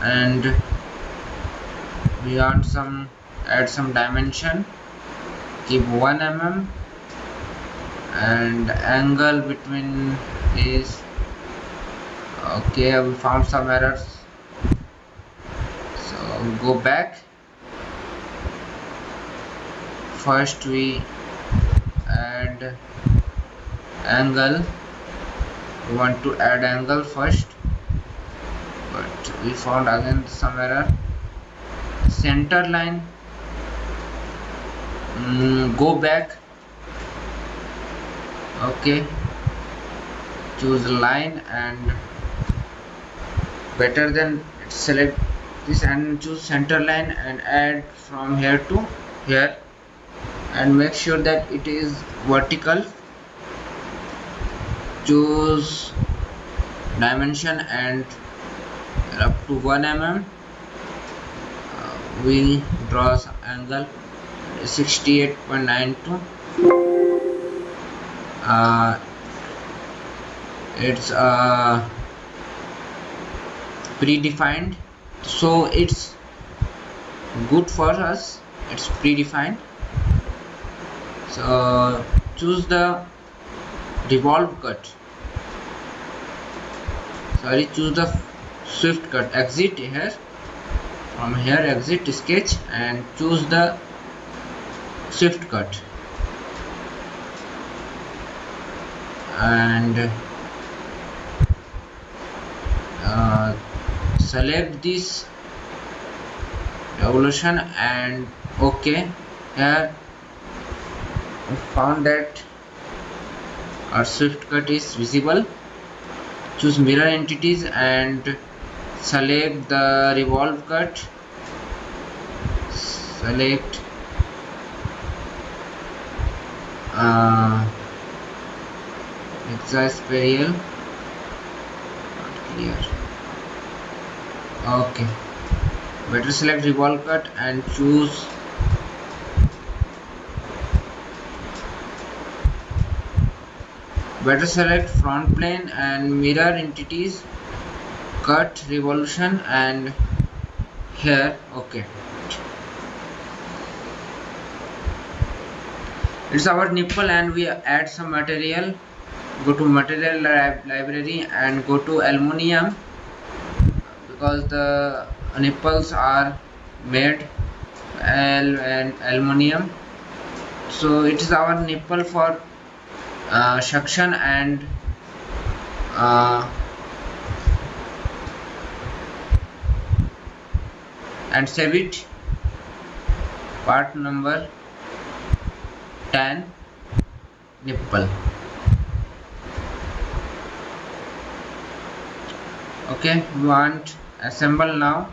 And we want add some dimension, keep 1 mm, and angle between is okay. We found some errors, so go back. First we add angle, we want to add angle first, but we found again some error. Center line, go back, okay, choose line and better than select this and choose center line and add from here to here and make sure that it is vertical. Choose dimension and up to 1 mm. We draw some angle 68.92. It's predefined, so it's good for us. It's predefined. So choose the revolve cut. Sorry, choose the swift cut. Exit here. From here, exit sketch and choose the swift cut. And select this revolution and okay. Here we found that our swift cut is visible. Choose mirror entities and select the revolve cut. Select hexaspecial, not clear. Okay, better select revolve cut and choose better select front plane and mirror entities, cut revolution and here okay. It's our nipple and we add some material. Go to material library and go to aluminum because the nipples are made and aluminum. So it is our nipple for suction and save it. Part number 10, nipple. Okay, we want assemble now.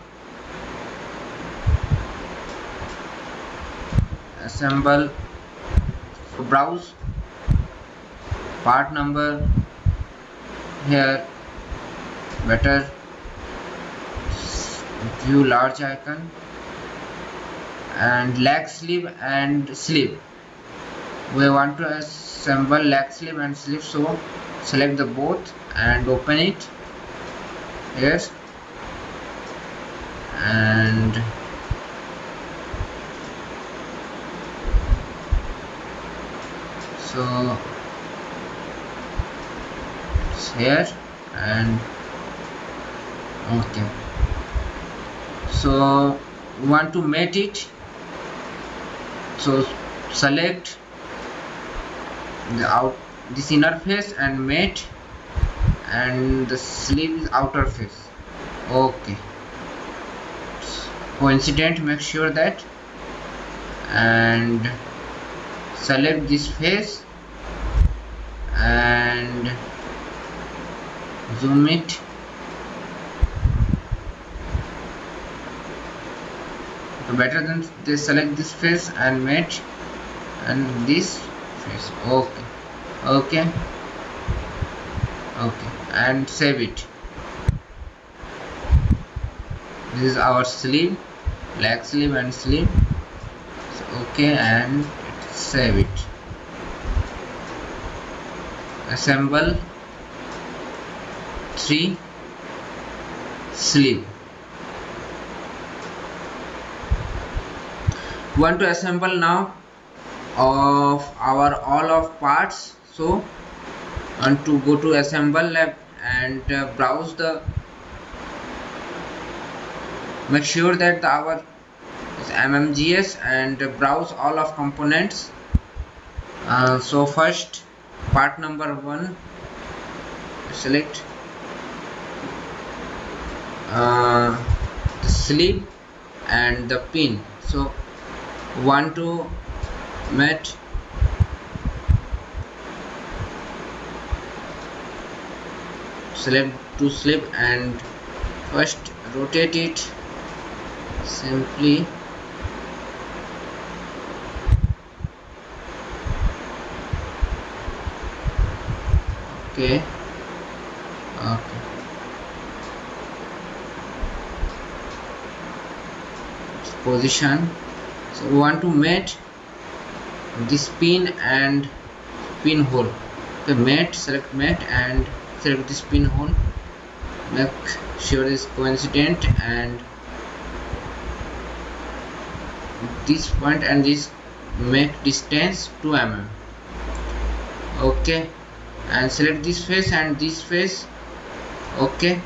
Assemble, browse, part number here, better view large icon and leg sleeve and sleeve. We want to assemble leg sleeve and sleeve, so select the both and open it. Yes, and so it's here and okay. So we want to mate it, so select this inner face and mate, and the sleeve is outer face. Okay, coincident, make sure that, and select this face and zoom it. So better than they select this face and mate and this face. Okay, okay, okay, and save it. This is our sleeve, leg sleeve and sleeve. So, okay, and save it. Assemble 3 sleeve. Want to assemble now of our all of parts. So want to go to assemble lab and browse the, make sure that our is mmgs and browse all of components. So first part number 1, select the sleeve and the pin. So want to mate select to sleeve and first rotate it simply. Okay, okay, position. So we want to mate this pin and pin hole. Okay, mate, select mate and select this pin hole, make sure it's coincident and this point and this make distance 2 mm. Okay, and select this face and this face. Okay,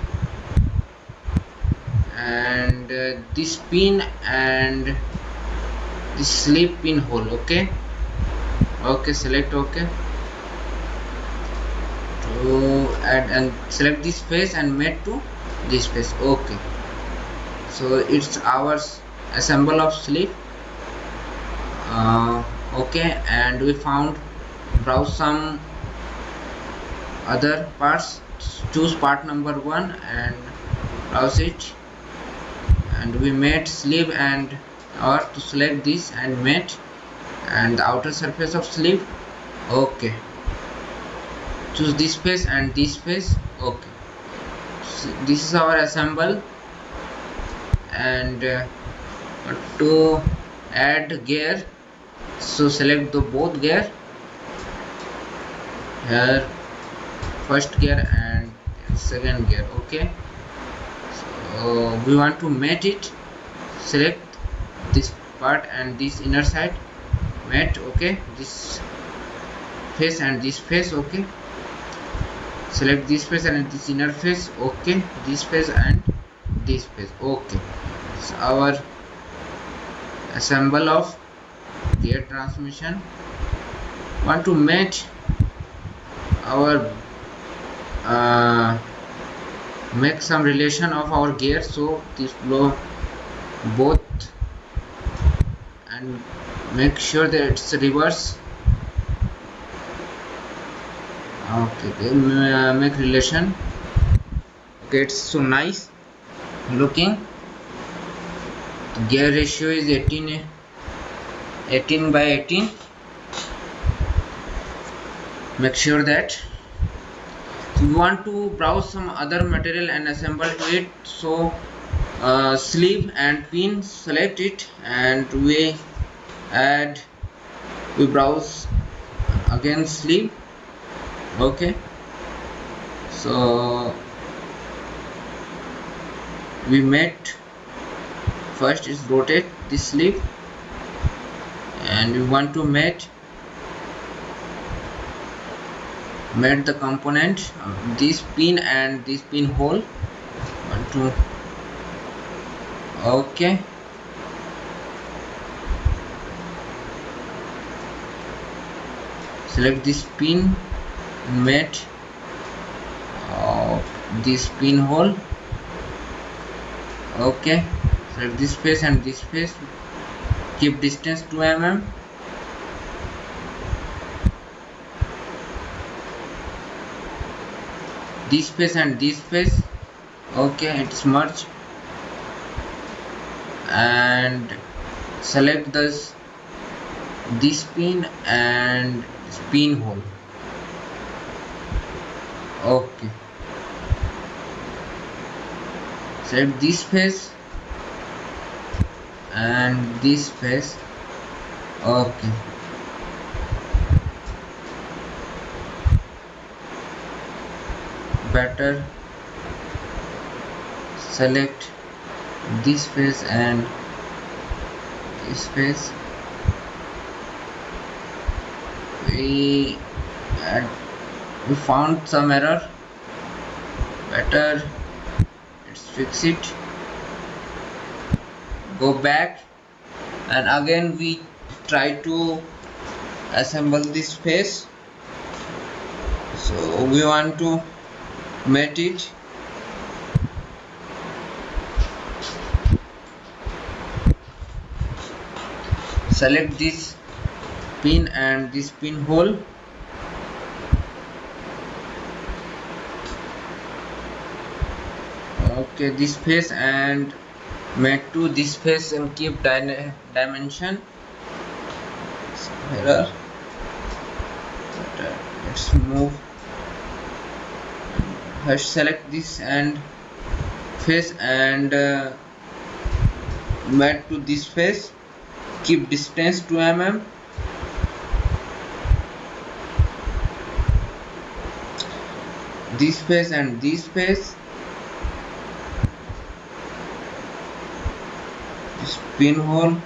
and this pin and this sleeve pin hole. Okay, okay, select okay to add and select this face and mate to this face. Okay, so it's our assemble of sleeve. Okay, and we found, browse some other parts, choose part number 1 and browse it, and we made sleeve and or to select this and mate and the outer surface of sleeve. Okay, choose this face and this face. Okay, so this is our assemble. And to add gear, so select the both gear here, first gear and second gear. Okay, so we want to mate it, select this part and this inner side, mate. Okay, this face and this face. Okay, select this face and this inner face. Okay, this face and this face. Okay, so our assemble of gear transmission. Want to mate our make some relation of our gear, so this blow both and make sure that it's reverse. Okay, make relation. Okay, it's so nice looking. The gear ratio is 18 by 18. Make sure that we want to browse some other material and assemble to it. So sleeve and pin, select it and we browse again sleeve. Okay, so we mate first is rotate this sleeve and we want to mate the component this pin and this pin hole. One, two. Okay, select this pin, mate this pin hole. Okay, select this face and this face, keep distance 2 mm. This face and this face. Okay, it's merged and select this pin and pin hole. Okay, select this face and this face. Okay, better select this face and this face. We had, we found some error. Better let's fix it. Go back and again we try to assemble this face. So we want to mate it. Select this pin and this pin hole. Okay, this face and mate to this face and keep dimension. Error. Let's move. Let's select this and face and mate to this face. Keep distance 2 mm. This face and this face. This pin hole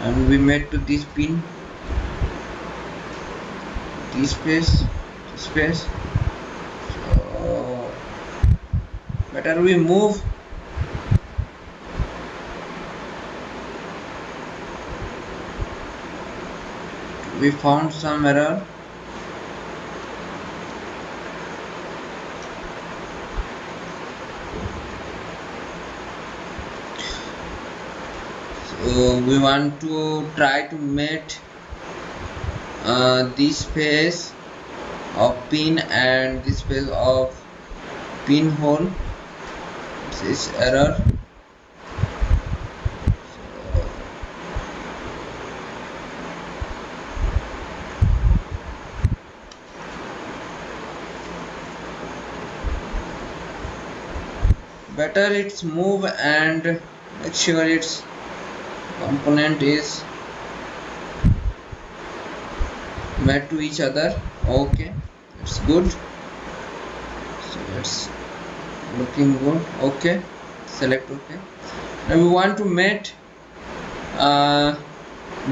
and we made to this pin. This face. So better we move. We found some error. So we want to try to mate this face of pin and this face of pin hole. This is error. Better it's move and make sure its component is met to each other. Okay, it's good. So it's looking good. Okay, select OK. Now we want to mate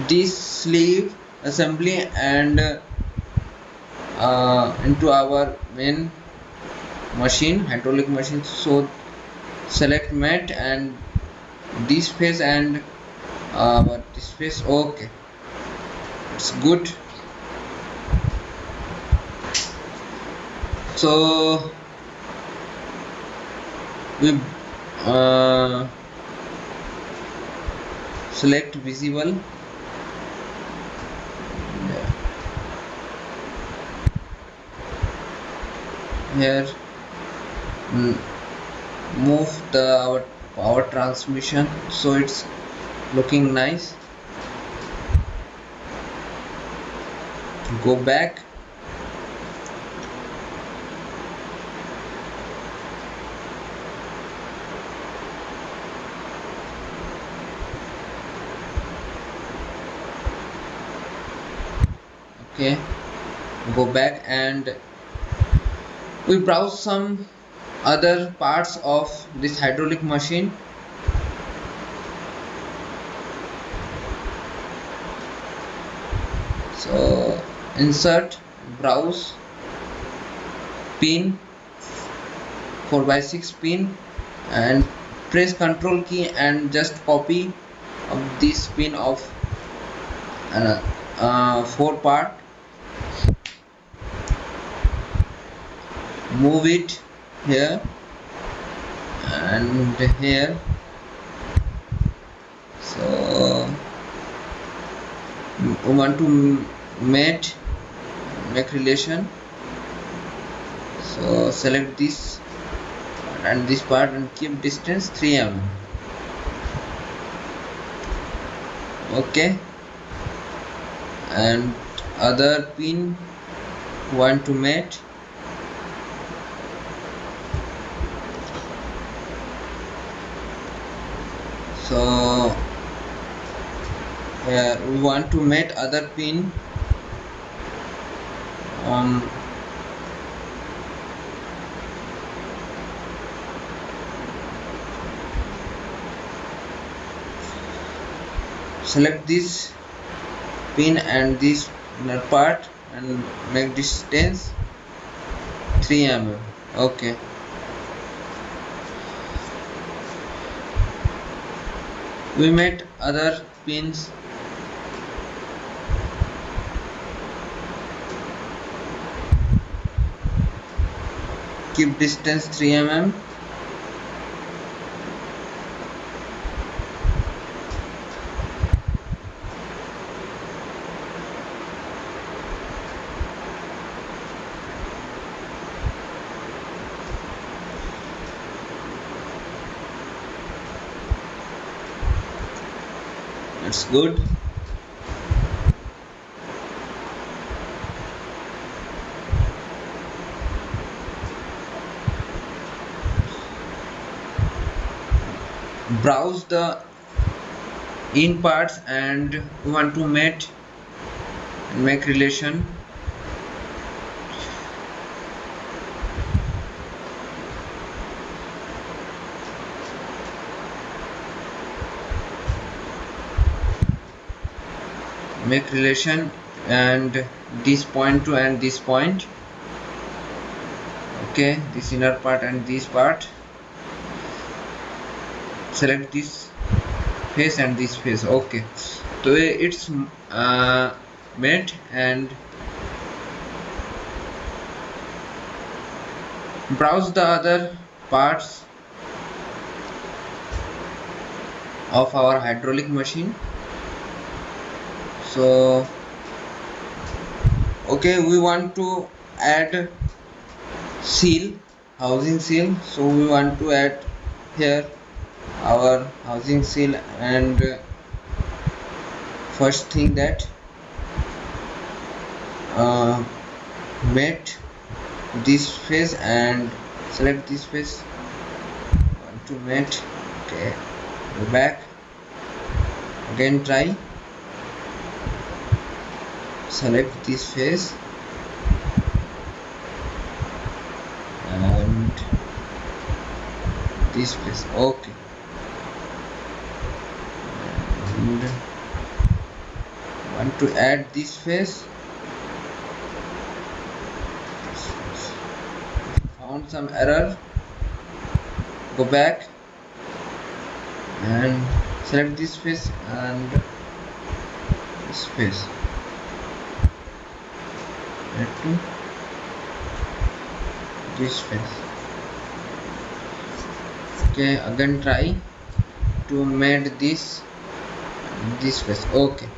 this sleeve assembly and into our main machine, hydraulic machine. So select mate and this face and this face. Okay, it's good. So we select visible. Here move our power transmission so it's looking nice. Go back. Okay, go back and we browse some other parts of this hydraulic machine. So insert, browse, pin, 4x6 pin and press Ctrl key and just copy of this pin of 4 part. Move it here and here. So we want to make relation. So select this and this part and keep distance 3 mm. Okay, and other pin want to mate. So we want to mate other pin on select this pin and this inner part and make distance 3 mm. Okay, we made other pins. Keep distance 3 mm. That's good. Browse the in parts and we want to mate and make relation. Make relation and this point to and this point. Okay, this inner part and this part. Select this face and this face. Okay, so it's made, and browse the other parts of our hydraulic machine. So okay, we want to add seal, housing seal, so we want to add here our housing seal, and first thing that mate this face and select this face. Want to mate. Okay, go back again, try, select this face and this face. Okay, and want to add this face. Found some error, go back and select this face and this face. Add to this face. Okay, again try to mate this face. Okay,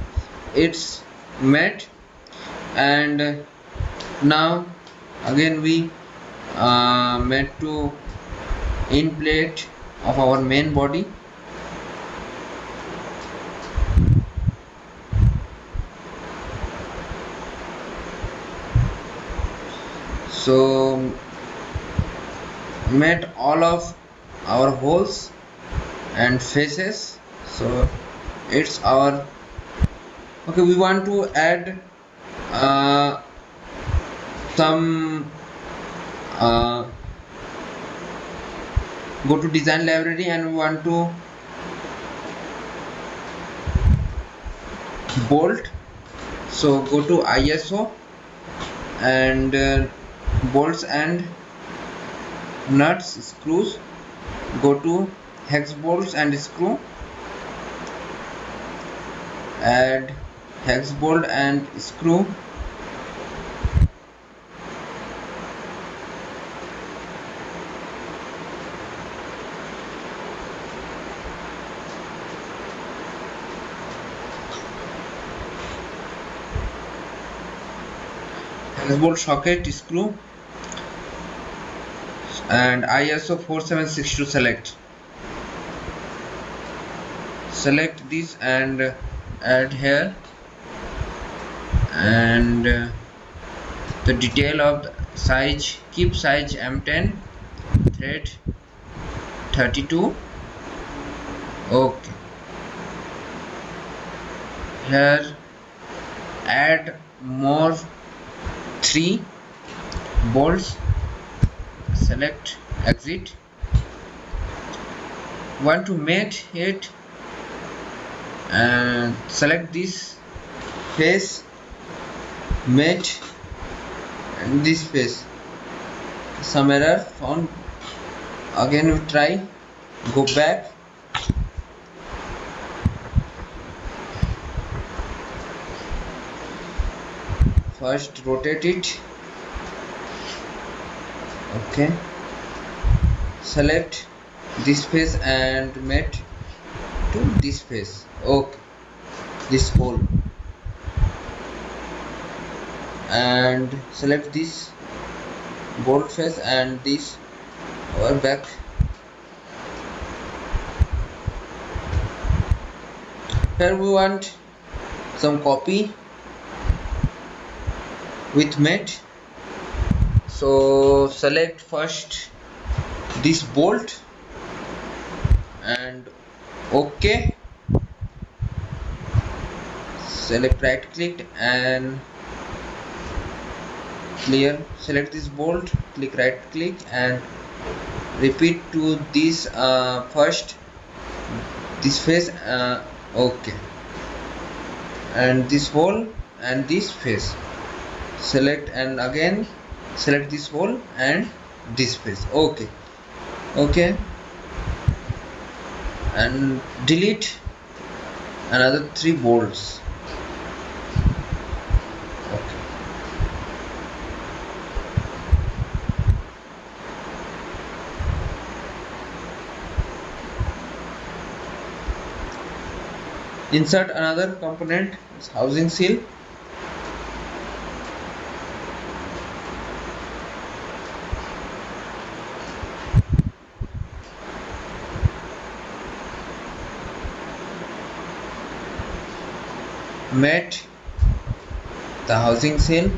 it's made, and now again we made to in plate of our main body. So made all of our holes and faces. So it's our okay. We want to add some go to design library and we want to bolt. So go to ISO and bolts and nuts, screws. Go to hex bolts and screw. Add hex bolt and screw. Hex bolt socket screw and ISO 4762 select this and add here, and the detail of the size, keep size M10, thread 32. Okay, here add more 3 bolts, select exit. Want to mate it, and select this face, mate, and this face. Some error found. Again we try, go back, first rotate it. Okay, select this face and mate to this face. Okay, this hole, and select this bolt face and this over back. Here we want some copy with mate, so select first this bolt and OK, select right click and clear, select this bolt, click right click and repeat to this first this face, OK, and this hole and this face, select and again select this hole and this face. OK, OK, and delete another 3 bolts. Okay, insert another component, housing seal. Mate the housing seal,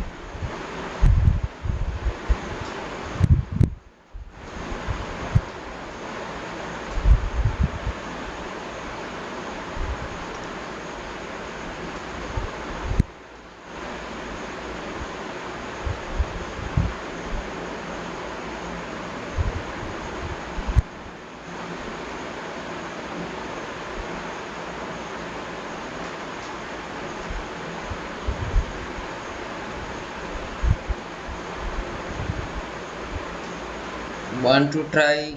want to try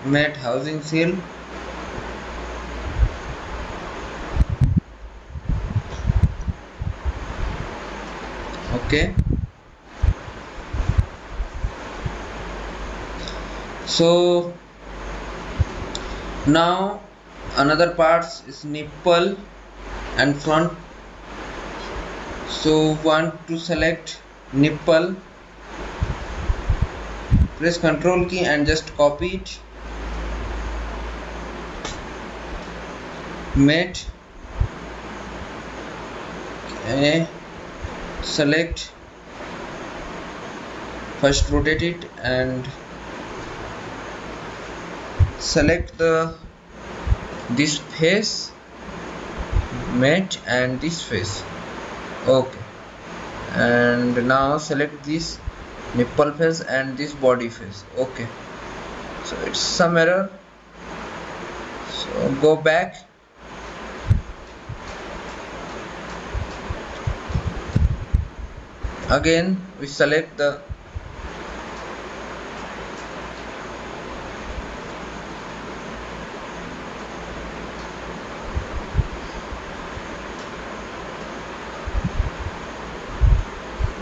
mate housing seal. Okay, so now another parts is nipple and front, so want to select nipple, press Ctrl key and just copy it, mate. Okay, select, first rotate it and select this face, mate, and this face. Okay, and now select this nipple face and this body face. Okay, so it's some error, so go back, again we select the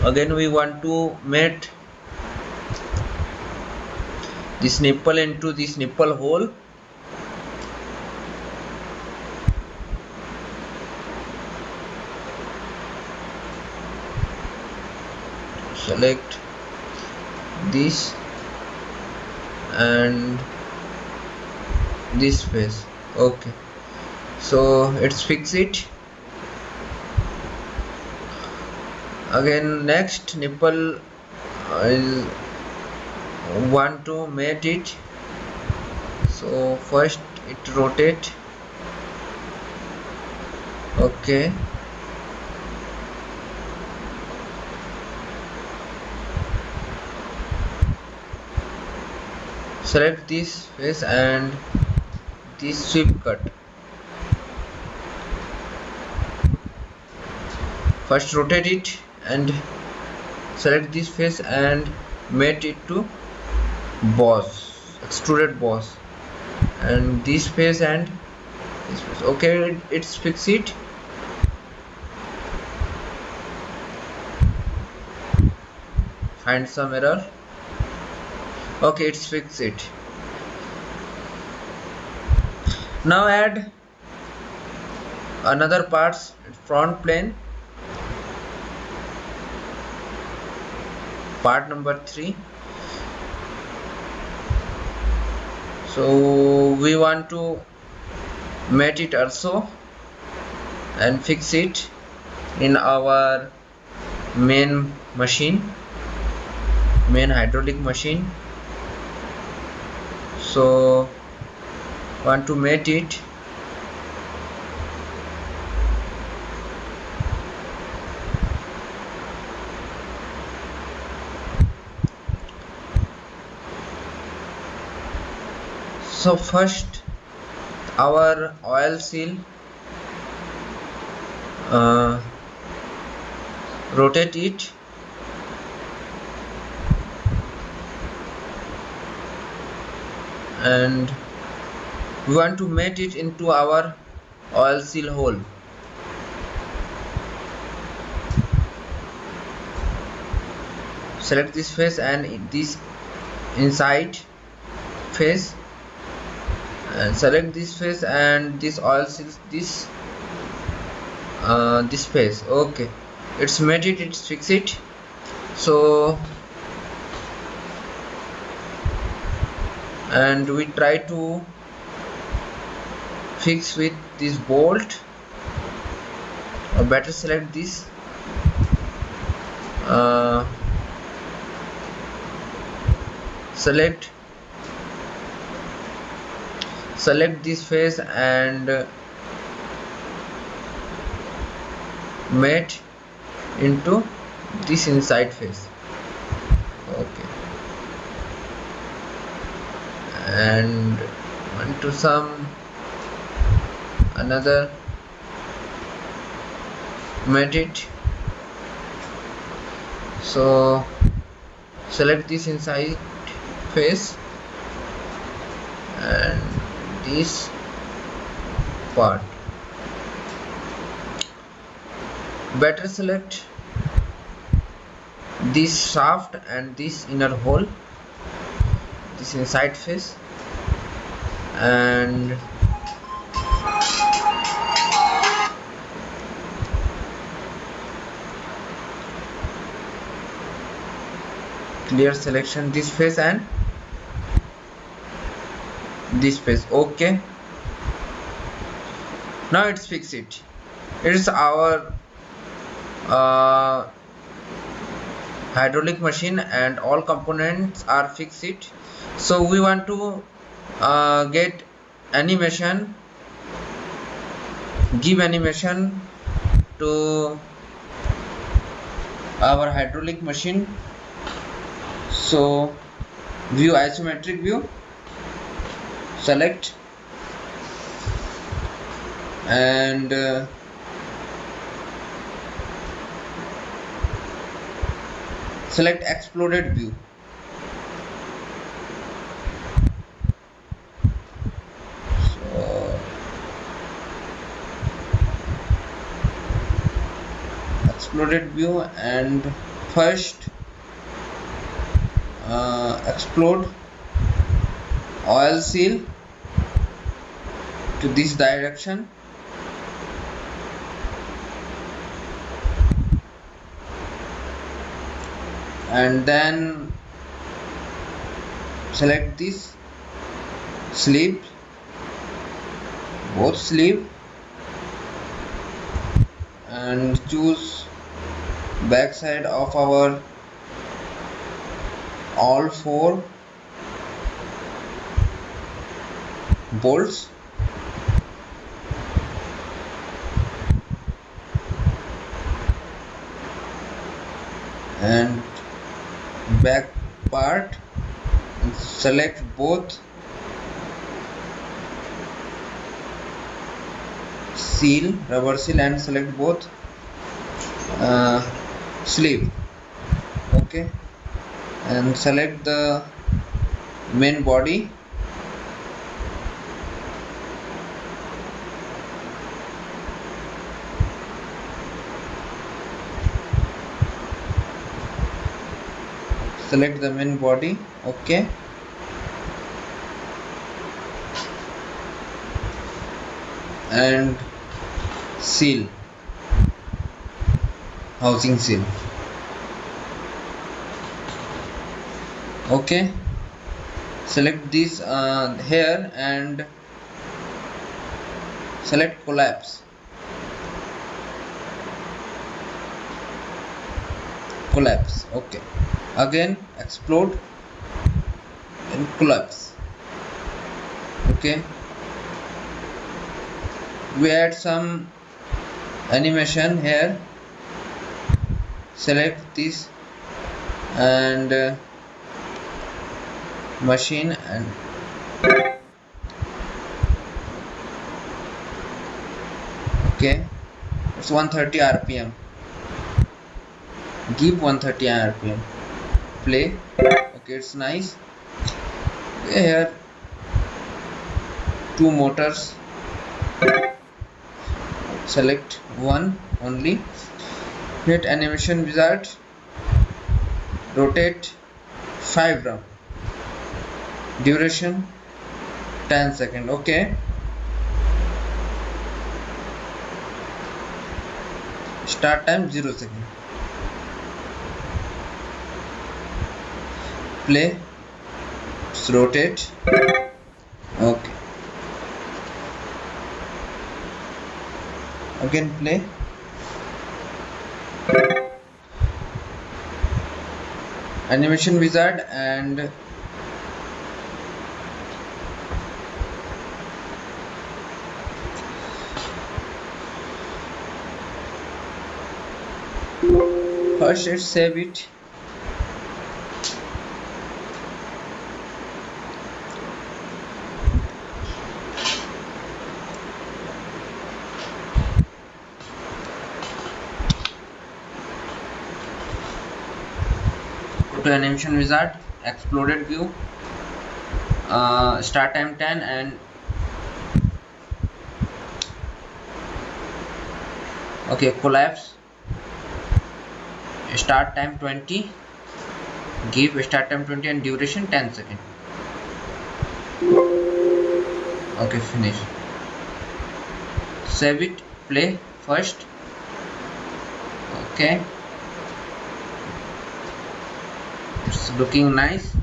again we want to mate this nipple into this nipple hole. Select this and this face. Okay, so let's fix it. Again, next nipple is want to mate it, so first it rotate. Okay, select this face and this sweep cut. First rotate it and select this face and mate it to boss, extruded boss, and this face and this face. Okay, it's fix it. Find some error. Okay, it's fix it. Now add another parts, front plane, part number 3. So we want to mate it also and fix it in our main machine, main hydraulic machine. So want to mate it. So first our oil seal, rotate it and we want to mate it into our oil seal hole. Select this face and this inside face, and select this face and this oil seal, this face. Okay, it's made it, it's fix it. So and we try to fix with this bolt, or better select this select this face and mate into this inside face. Okay, and into some another mate it. So select this inside face and this part. Better select this shaft and this inner hole, this inside face, and clear selection this face and this face. Okay, now it's fix it. It is our hydraulic machine and all components are fixed. So we want to get animation, give animation to our hydraulic machine. So view, isometric view, select and select exploded view. So exploded view, and first explode oil seal to this direction, and then select this sleeve, both sleeve, and choose back side of our all four bolts, and back part, and select both seal, rubber seal, and select both sleeve. Okay, and select the main body, select the main body. Okay, and seal, housing seal. Okay, select this here and select collapse. Okay, again explode and collapse. Okay, we add some animation here. Select this and machine, and okay, it's 130 rpm. Give 130 rpm. Play. Okay, it's nice. Here two motors. Select one only. Hit animation wizard. Rotate 5 round. Duration 10 seconds. Okay, start time 0 second. Play. Rotate. Okay, again play. Animation wizard and first let's save it. Go to animation wizard, exploded view, start time 10 and okay, collapse, start time 20, give start time 20 and duration 10 seconds. Okay, finish. Save it, play first. Okay, it's looking nice.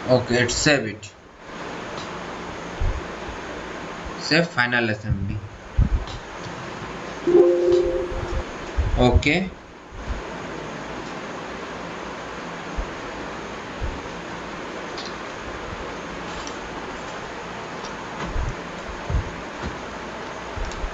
Okay, let's save it. Save final assembly. Okay,